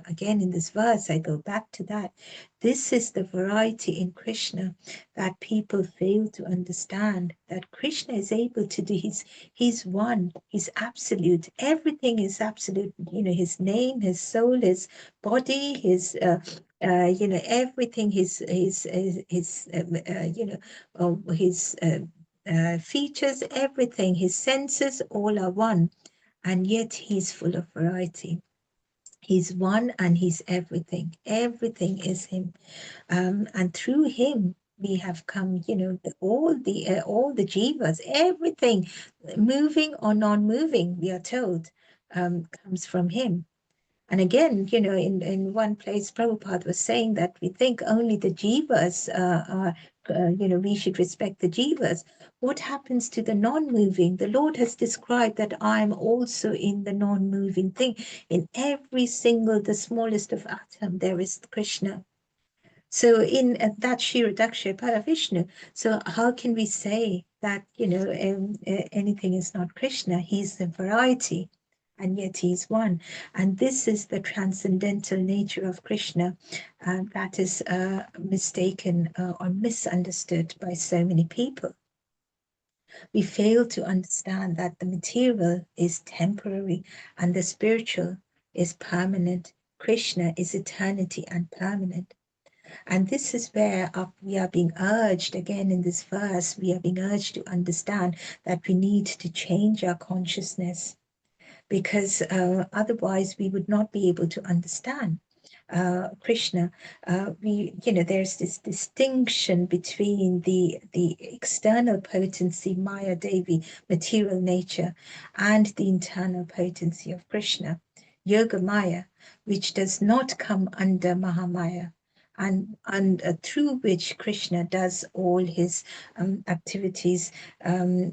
again in this verse, I go back to that. This is the variety in Krishna that people fail to understand, that Krishna is able to do. He's one, he's absolute. Everything is absolute. His name, his soul, his body, his everything, his features, everything, his senses, all are one, and yet he's full of variety. He's one and he's everything. Everything is him, and through him we have come. All the jivas, everything, moving or non-moving, we are told, comes from him. And again, in one place, Prabhupada was saying that we think only the jivas are, we should respect the jivas. What happens to the non-moving? The Lord has described that I am also in the non-moving thing. In every single, the smallest of atom, there is Krishna. So in that Shiradaksha Paravishnu. So how can we say that, anything is not Krishna? He's the variety, and yet he's one. And this is the transcendental nature of Krishna that is mistaken or misunderstood by so many people. We fail to understand that the material is temporary and the spiritual is permanent. Krishna is eternity and permanent. And this is where we are being urged, again in this verse, we are being urged to understand that we need to change our consciousness. because otherwise we would not be able to understand Krishna. There's this distinction between the external potency, Maya Devi, material nature, and the internal potency of Krishna, Yoga Maya, which does not come under Mahamaya, and through which Krishna does all his activities,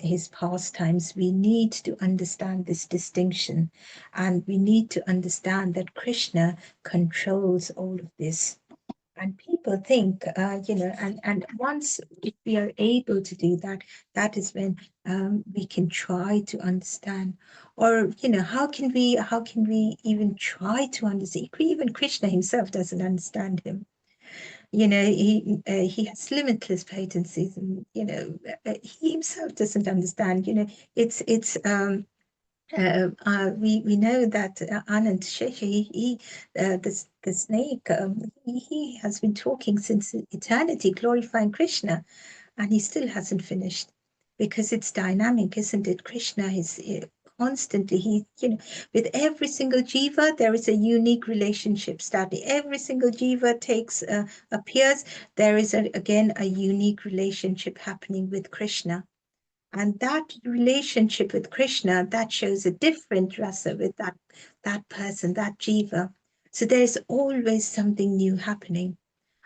his pastimes. We need to understand this distinction, and we need to understand that Krishna controls all of this. And people think, and once if we are able to do that, that is when we can try to understand. Or, how can we even try to understand? Even Krishna himself doesn't understand him. He has limitless potencies, and he himself doesn't understand. We know that Anand Sheshi, the snake, he has been talking since eternity, glorifying Krishna, and he still hasn't finished, because it's dynamic, isn't it? Krishna is constantly, with every single jiva, there is a unique relationship starting. Every single jiva appears, there is again a unique relationship happening with Krishna. And that relationship with Krishna, that shows a different rasa with that person, that jiva. So there's always something new happening.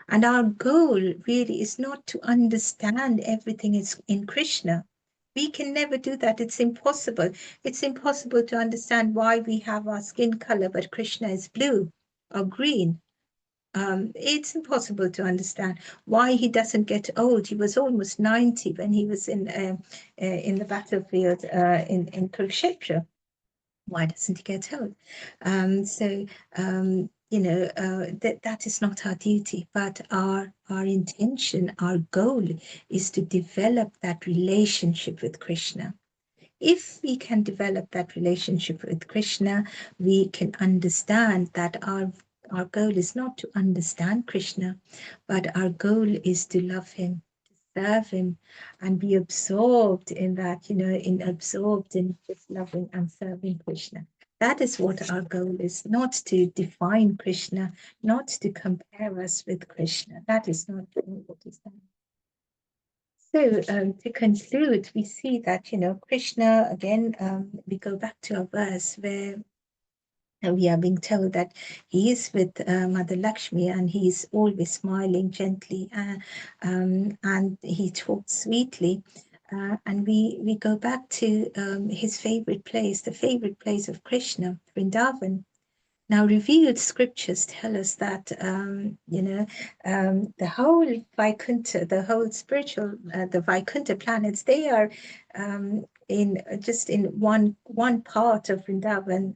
And our goal really is not to understand everything is in Krishna. We can never do that. It's impossible. It's impossible to understand why we have our skin color, but Krishna is blue or green. It's impossible to understand why he doesn't get old. He was almost 90 when he was in the battlefield in Kurukshetra. Why doesn't he get old? That is not our duty, but our intention, our goal is to develop that relationship with Krishna. If we can develop that relationship with Krishna, we can understand that our goal is not to understand Krishna, but our goal is to love him, to serve him, and be absorbed in that, absorbed in just loving and serving Krishna. That is what our goal is, not to define Krishna, not to compare us with Krishna. That is not what is done. So to conclude, we see that, Krishna, again, we go back to our verse where we are being told that he is with Mother Lakshmi, and he is always smiling gently, and he talks sweetly. And we go back to his favorite place, the favorite place of Krishna, Vrindavan. Now, revealed scriptures tell us that, the whole Vaikuntha, the whole spiritual, the Vaikuntha planets, they are in one part of Vrindavan,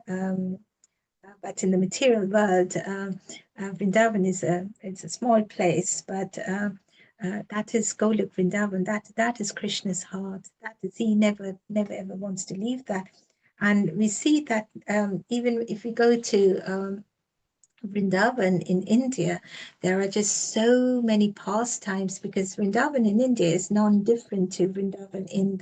but in the material world, Vrindavan it's a small place, but that is Golok Vrindavan. That is Krishna's heart. That is, he never ever wants to leave that. And we see that even if we go to Vrindavan in India, there are just so many pastimes, because Vrindavan in India is non-different to Vrindavan in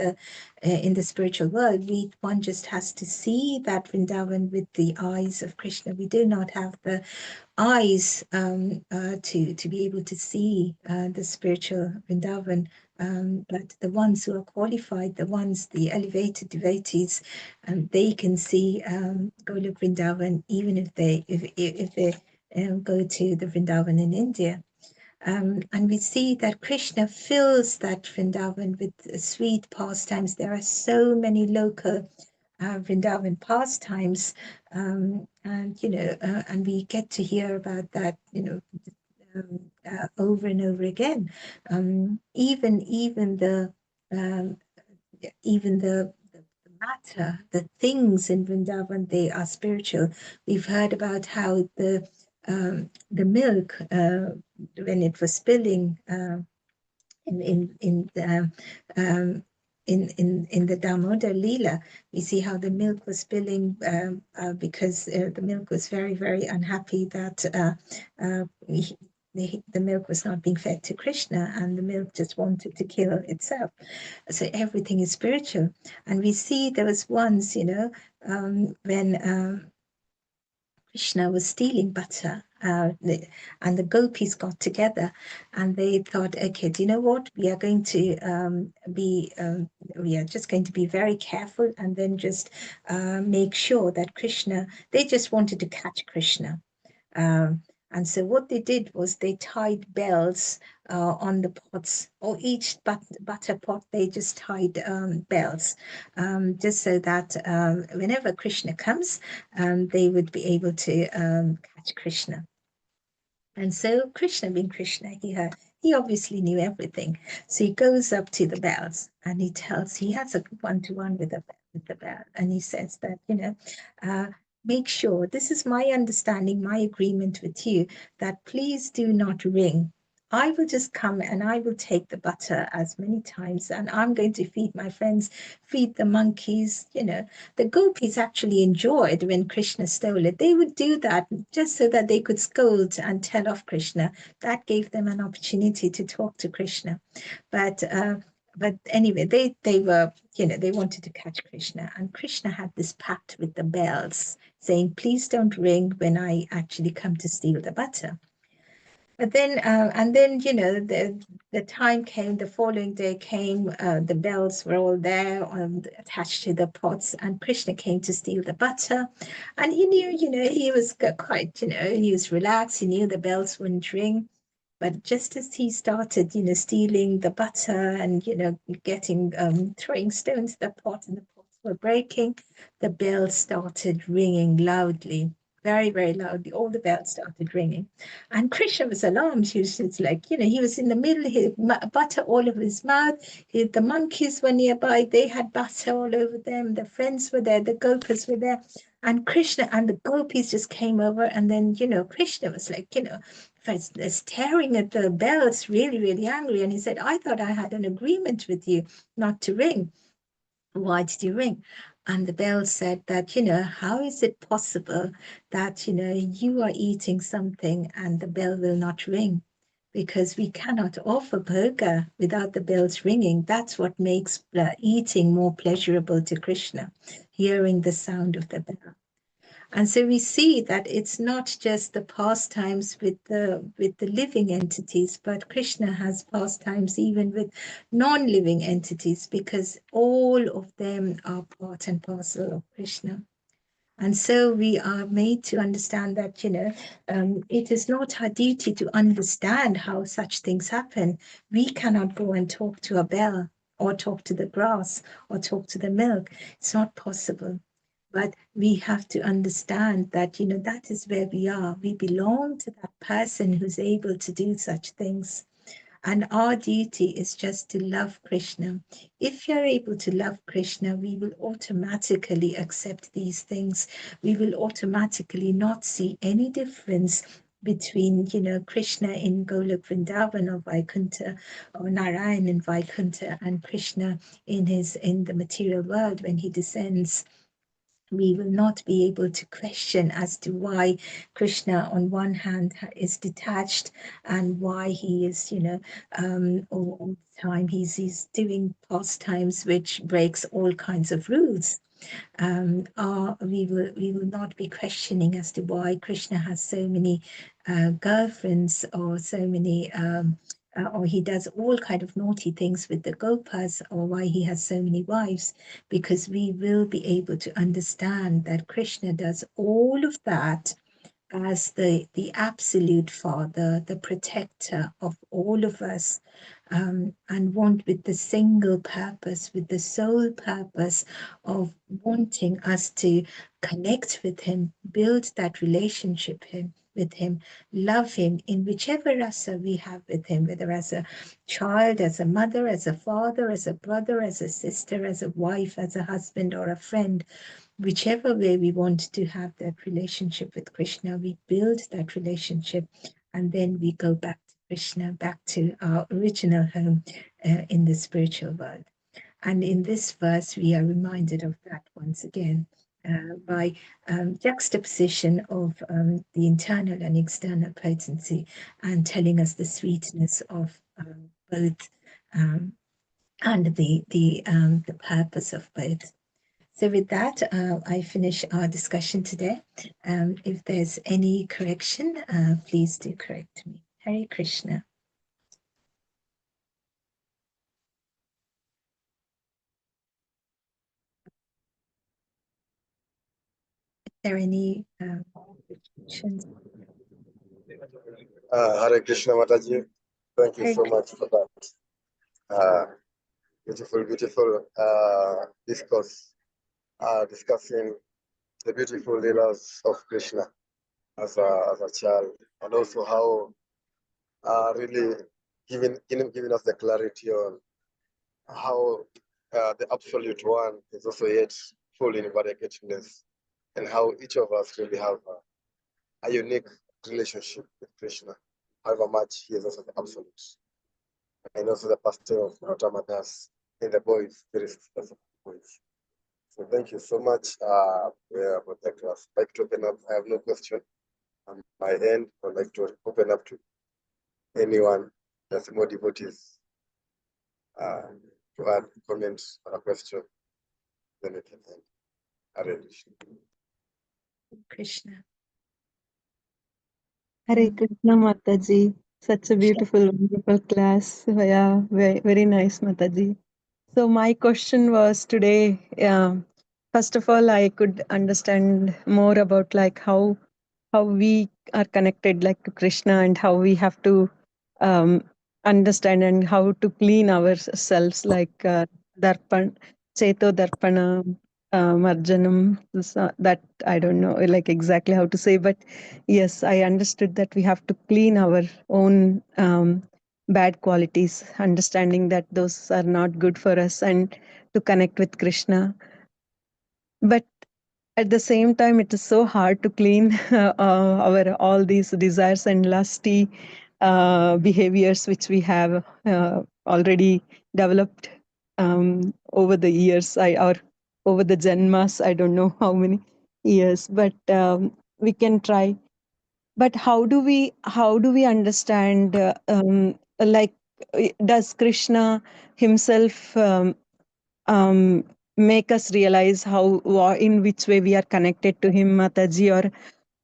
the spiritual world. One just has to see that Vrindavan with the eyes of Krishna. We do not have the eyes to be able to see the spiritual Vrindavan, but the ones who are qualified, the elevated devotees, they can see Golok Vrindavan, even if they go to the Vrindavan in India. And we see that Krishna fills that Vrindavan with sweet pastimes. There are so many local Vrindavan pastimes, and and we get to hear about that, over and over again. Even the matter, the things in Vrindavan, they are spiritual. We've heard about how the milk, when it was spilling in the Damodar Leela, we see how the milk was spilling because the milk was very, very unhappy that the milk was not being fed to Krishna, and the milk just wanted to kill itself. So everything is spiritual. And we see there was once, when Krishna was stealing butter, and the gopis got together, and they thought, okay, do you know what? We are going to we are just going to be very careful, and then just make sure that Krishna. They just wanted to catch Krishna. And so what they did was they tied bells on the pots, or each butter pot, they just tied bells, just so that whenever Krishna comes, they would be able to catch Krishna. And so Krishna, being Krishna, he obviously knew everything. So he goes up to the bells and he has a one-to-one with the bell, and he says that, make sure, this is my understanding, my agreement with you, that please do not ring. I will just come and I will take the butter as many times, and I'm going to feed my friends, feed the monkeys. The gopis actually enjoyed when Krishna stole it. They would do that just so that they could scold and tell off Krishna. That gave them an opportunity to talk to Krishna. But anyway, they were, they wanted to catch Krishna, and Krishna had this pact with the bells, saying, please don't ring when I actually come to steal the butter. But then, the time came, the following day came, the bells were all there attached to the pots, and Krishna came to steal the butter. And he knew, he was quite, he was relaxed. He knew the bells wouldn't ring. But just as he started, stealing the butter and, getting, throwing stones at the pot, and the pots were breaking, the bells started ringing loudly, very, very loudly. All the bells started ringing. And Krishna was alarmed. He was just like, he was in the middle, he had butter all over his mouth. The monkeys were nearby. They had butter all over them. The friends were there. The gopas were there. And Krishna and the gopis just came over. And then, Krishna was like, staring at the bells, really, really angry. And he said, I thought I had an agreement with you not to ring. Why did you ring? And the bell said that, how is it possible that, you are eating something and the bell will not ring? Because we cannot offer bhoga without the bells ringing. That's what makes eating more pleasurable to Krishna, hearing the sound of the bell. And so we see that it's not just the pastimes with the living entities, but Krishna has pastimes even with non-living entities, because all of them are part and parcel of Krishna. And so we are made to understand that, it is not our duty to understand how such things happen. We cannot go and talk to a bell, or talk to the grass, or talk to the milk. It's not possible. But we have to understand that, that is where we are. We belong to that person who's able to do such things. And our duty is just to love Krishna. If you're able to love Krishna, we will automatically accept these things. We will automatically not see any difference between, Krishna in Golok Vrindavan or Vaikuntha, or Narayan in Vaikuntha, and Krishna in the material world when he descends. We will not be able to question as to why Krishna on one hand is detached, and why he is, all the time he's doing pastimes which breaks all kinds of rules. We will not be questioning as to why Krishna has so many girlfriends, or so many or he does all kind of naughty things with the gopas, or why he has so many wives, because we will be able to understand that Krishna does all of that as the absolute father, the protector of all of us, and want with the single purpose, with the sole purpose of wanting us to connect with him, build that relationship with him, love him in whichever rasa we have with him, whether as a child, as a mother, as a father, as a brother, as a sister, as a wife, as a husband, or a friend. Whichever way we want to have that relationship with Krishna, we build that relationship, and then we go back to Krishna, back to our original home in the spiritual world. And in this verse, we are reminded of that once again. by juxtaposition of the internal and external potency, and telling us the sweetness of both, and the purpose of both. So with that, I finish our discussion today. If there's any correction, please do correct me. Hare Krishna. Is there any questions? Hare Krishna Mataji, thank you so much for that beautiful discourse, discussing the beautiful leelas of Krishna as a child, and also how really giving us the clarity on how the absolute one is also yet full in variegatedness, and how each of us really have a unique relationship with Krishna, however much he is also the absolute. And also the pastor of Rotamadas in the boys, there is boys. So thank you so much for the class. I'd like to open up. I have no question on my end. I'd like to open up to anyone that's more devotees to add comments or a question. Then we can end. Hare Krishna. Krishna. Hare Krishna Mataji. Such a beautiful, wonderful class. Yeah, very, very nice, Mataji. So my question was today, first of all, I could understand more about like how we are connected like to Krishna, and how we have to understand and how to clean ourselves, like darpan, cheto darpana, marjanam. That I don't know like exactly how to say, but yes, I understood that we have to clean our own bad qualities, understanding that those are not good for us, and to connect with Krishna. But at the same time, it is so hard to clean our all these desires and lusty behaviors which we have already developed over the years, or over the janmas. I don't know how many years, but we can try. But how do we understand like does Krishna himself make us realize in which way we are connected to him, Mataji, or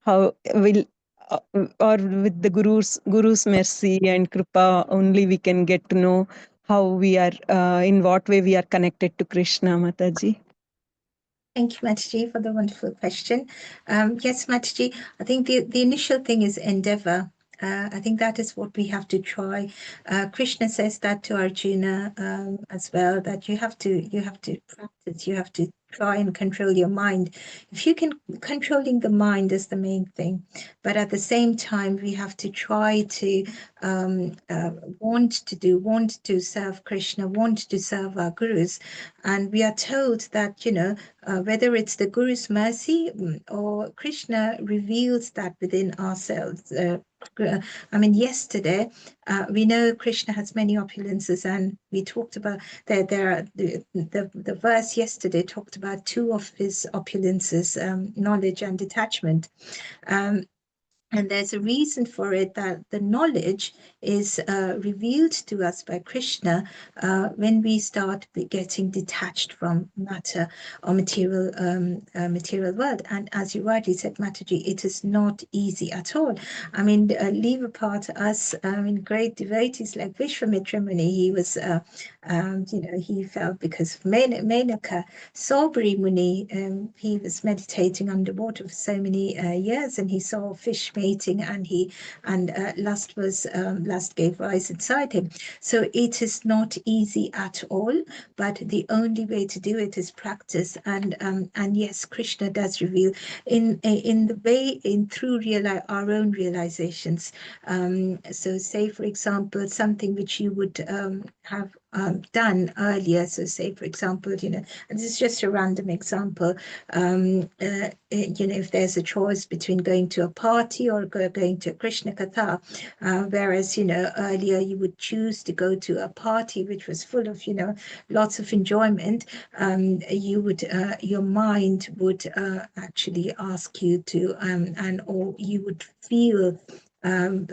how will uh, or with the guru's mercy and kripa only we can get to know how we are in what way we are connected to Krishna, Mataji. Thank you, Mataji, for the wonderful question. Yes, Mataji, I think the initial thing is endeavor. I think that is what we have to try. Krishna says that to Arjuna as well, that you have to practice, you have to try and control your mind. If you can, controlling the mind is the main thing. But at the same time, we have to try to want to serve Krishna, want to serve our gurus. And we are told that, whether it's the Guru's mercy or Krishna reveals that within ourselves. Yesterday, we know Krishna has many opulences, and we talked about the verse yesterday talked about two of his opulences, knowledge and detachment. And there's a reason for it, that the knowledge is revealed to us by Krishna when we start getting detached from matter or material world. And as you rightly said, Mataji, it is not easy at all. Leave apart us, great devotees like Vishwamitra Muni, he was, he felt because of Menaka. Sobri Muni, he was meditating underwater for so many years, and he saw fish mating, and lust gave rise inside him. So it is not easy at all, but the only way to do it is practice. And yes, Krishna does reveal in the way through our own realizations. So say, for example, something which you would have done earlier. So say, for example, and this is just a random example, if there's a choice between going to a party or going to a Krishna Katha, whereas, earlier you would choose to go to a party which was full of, lots of enjoyment, you would, your mind would actually ask you to, or you would feel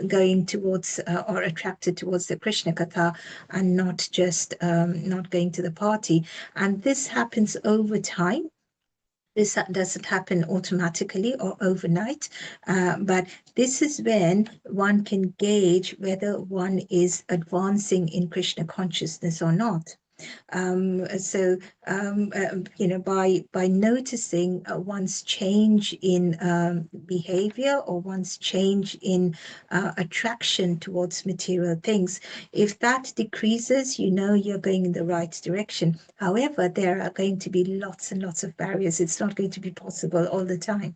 going towards or attracted towards the Krishna Katha and not just not going to the party. And this happens over time. This doesn't happen automatically or overnight, but this is when one can gauge whether one is advancing in Krishna consciousness or not. So by noticing one's change in behavior or one's change in attraction towards material things, if that decreases, you're going in the right direction. However, there are going to be lots and lots of barriers. It's not going to be possible all the time.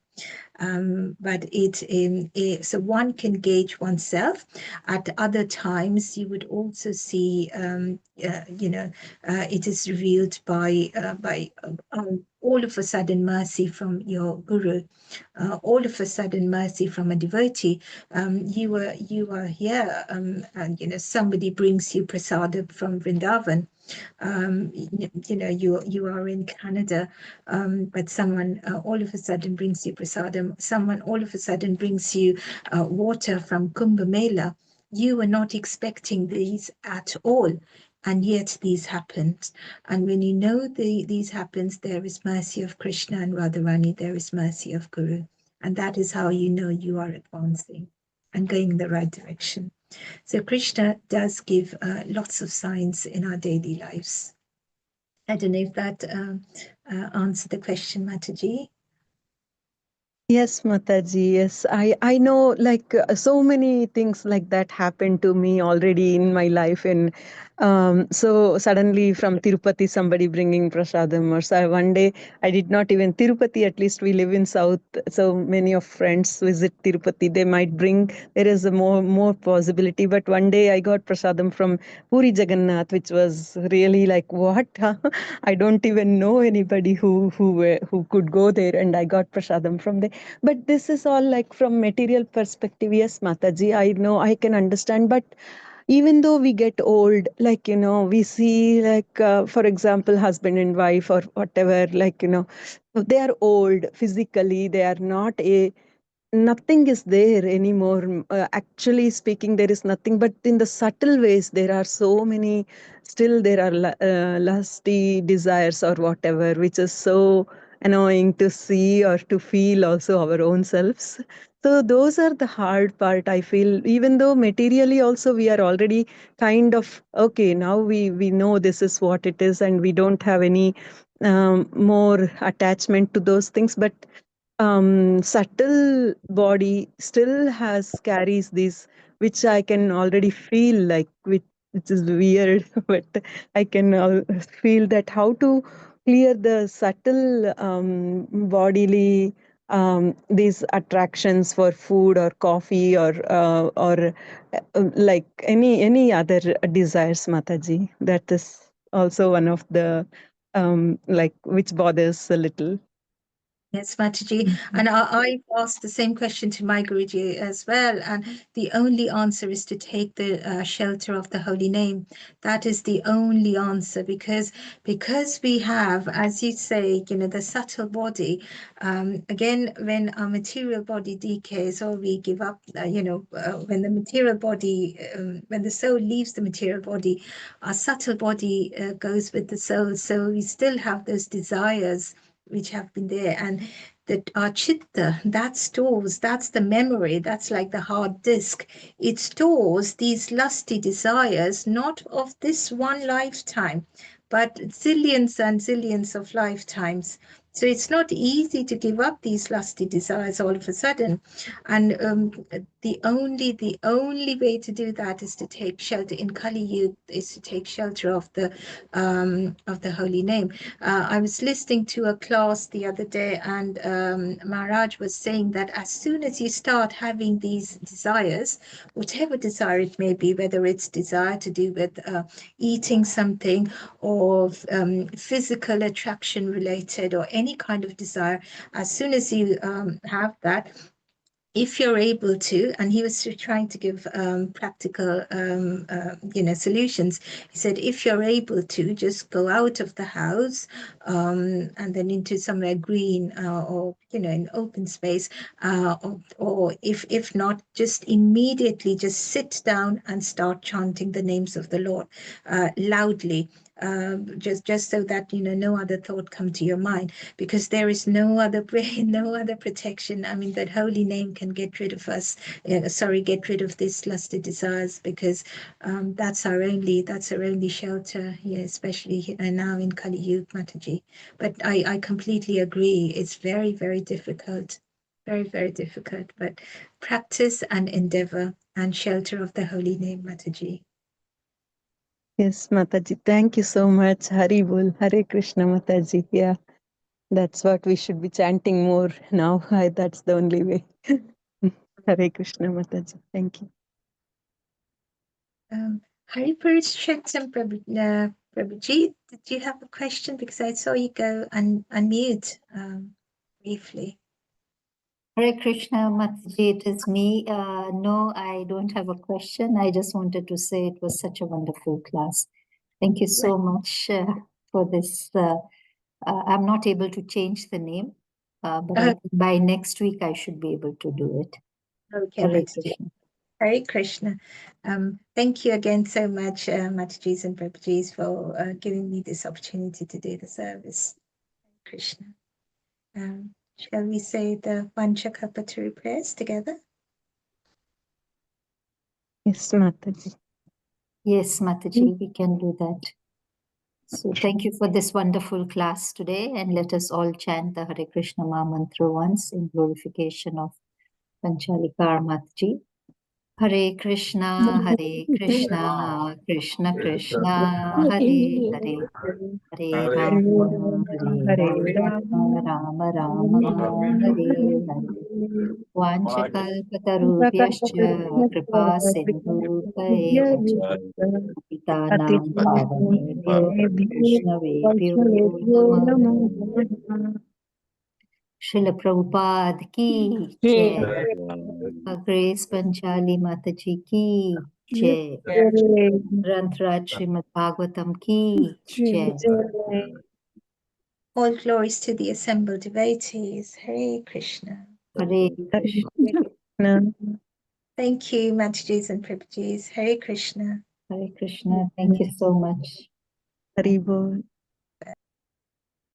But so one can gauge oneself. At other times, you would also see, it is revealed by all of a sudden mercy from your guru, all of a sudden mercy from a devotee. You are here, and somebody brings you prasadam from Vrindavan. You are in Canada, but someone all of a sudden brings you prasadam. Someone all of a sudden brings you water from Kumbh Mela. You were not expecting these at all, and yet these happened. And when you know these happens, there is mercy of Krishna and Radharani. There is mercy of Guru, and that is how you know you are advancing and going in the right direction. So Krishna does give lots of signs in our daily lives. I don't know if that answered the question, Mataji. Yes, Mataji. Yes, I know like so many things like that happened to me already in my life, and so suddenly from Tirupati somebody bringing prasadam, or so one day I did not even Tirupati. At least we live in South, so many of friends visit Tirupati. They might bring. There is a more possibility, but one day I got prasadam from Puri Jagannath, which was really like what? I don't even know anybody who could go there, and I got prasadam from there. But this is all like from material perspective. Yes, Mataji, I know, I can understand. But even though we get old, like, we see like, for example, husband and wife or whatever, like, they are old physically, they are not nothing is there anymore. Actually speaking, there is nothing, but in the subtle ways there are so many, still there are lusty desires or whatever, which is so annoying to see or to feel also our own selves. So those are the hard part, I feel. Even though materially also we are already kind of okay, now we know this is what it is, and we don't have any more attachment to those things, but subtle body still has carries this, which I can already feel like, which is weird, but I can feel that how to clear the subtle bodily these attractions for food or coffee or like any other desires, Mataji. That is also one of the like which bothers a little. Yes, Mataji. And I asked the same question to my Guruji as well. And the only answer is to take the shelter of the holy name. That is the only answer, because we have, as you say, the subtle body. Again, when our material body decays or we give up, when the material body, when the soul leaves the material body, our subtle body goes with the soul. So we still have those desires which have been there, and that our chitta, that stores, that's the memory, that's like the hard disk. It stores these lusty desires, not of this one lifetime, but zillions and zillions of lifetimes. So it's not easy to give up these lusty desires all of a sudden. And the only way to do that is to take shelter in Kali Yuga, is to take shelter of the holy name. I was listening to a class the other day, and Maharaj was saying that as soon as you start having these desires, whatever desire it may be, whether it's desire to do with eating something, or physical attraction related, or any kind of desire, as soon as you have that, if you're able to, and he was trying to give practical, solutions. He said, if you're able to, just go out of the house and then into somewhere green, or in open space, or if not, just immediately just sit down and start chanting the names of the Lord loudly. Just so that no other thought come to your mind, because there is no other brain, no other protection. I mean, that holy name can get rid of us. Get rid of these lusty desires, because that's our only shelter here, especially now in Kali Yuga, Mataji. But I completely agree. It's very, very difficult, very, very difficult. But practice and endeavor and shelter of the holy name, Mataji. Yes, Mataji. Thank you so much. Hari Bol, Hare Krishna, Mataji. Yeah, that's what we should be chanting more now. That's the only way. Hare Krishna, Mataji. Thank you. Hari Purushottam Prabhuji, did you have a question? Because I saw you go and unmute briefly. Hare Krishna, Mataji, it is me. No, I don't have a question. I just wanted to say it was such a wonderful class. Thank you so much for this. I'm not able to change the name, but I think by next week I should be able to do it. Okay, Hare Mataji. Krishna. Hare Krishna. Thank you again so much, Matajis and Prabhujis, for giving me this opportunity to do the service. Hare Krishna. Shall we say the Panchakapatari prayers together? Yes, Mataji. Yes, Mataji, we can do that. So thank you for this wonderful class today, and let us all chant the Hare Krishna Maha Mantra once in glorification of Panchali Kar Mataji. Hare Krishna, Krishna Krishna, Hare Hare, Hare Rama, Rama Rama, Hare Hare. Vanchakalpatarubhyascha kripa sindhubhayeva cha patitanam pavanebhyo Vaishnavebhyo Namah. Srila Prabhupada ki jai. Grace Panchali Mataji ki jai. Granth Srimad Bhagavatam ki jai. All glories to the assembled devotees. Hare Krishna. Hare Krishna. Thank you, Matajis and Prabhujis. Hare Krishna. Hare Krishna. Thank you so much. Hari Bol.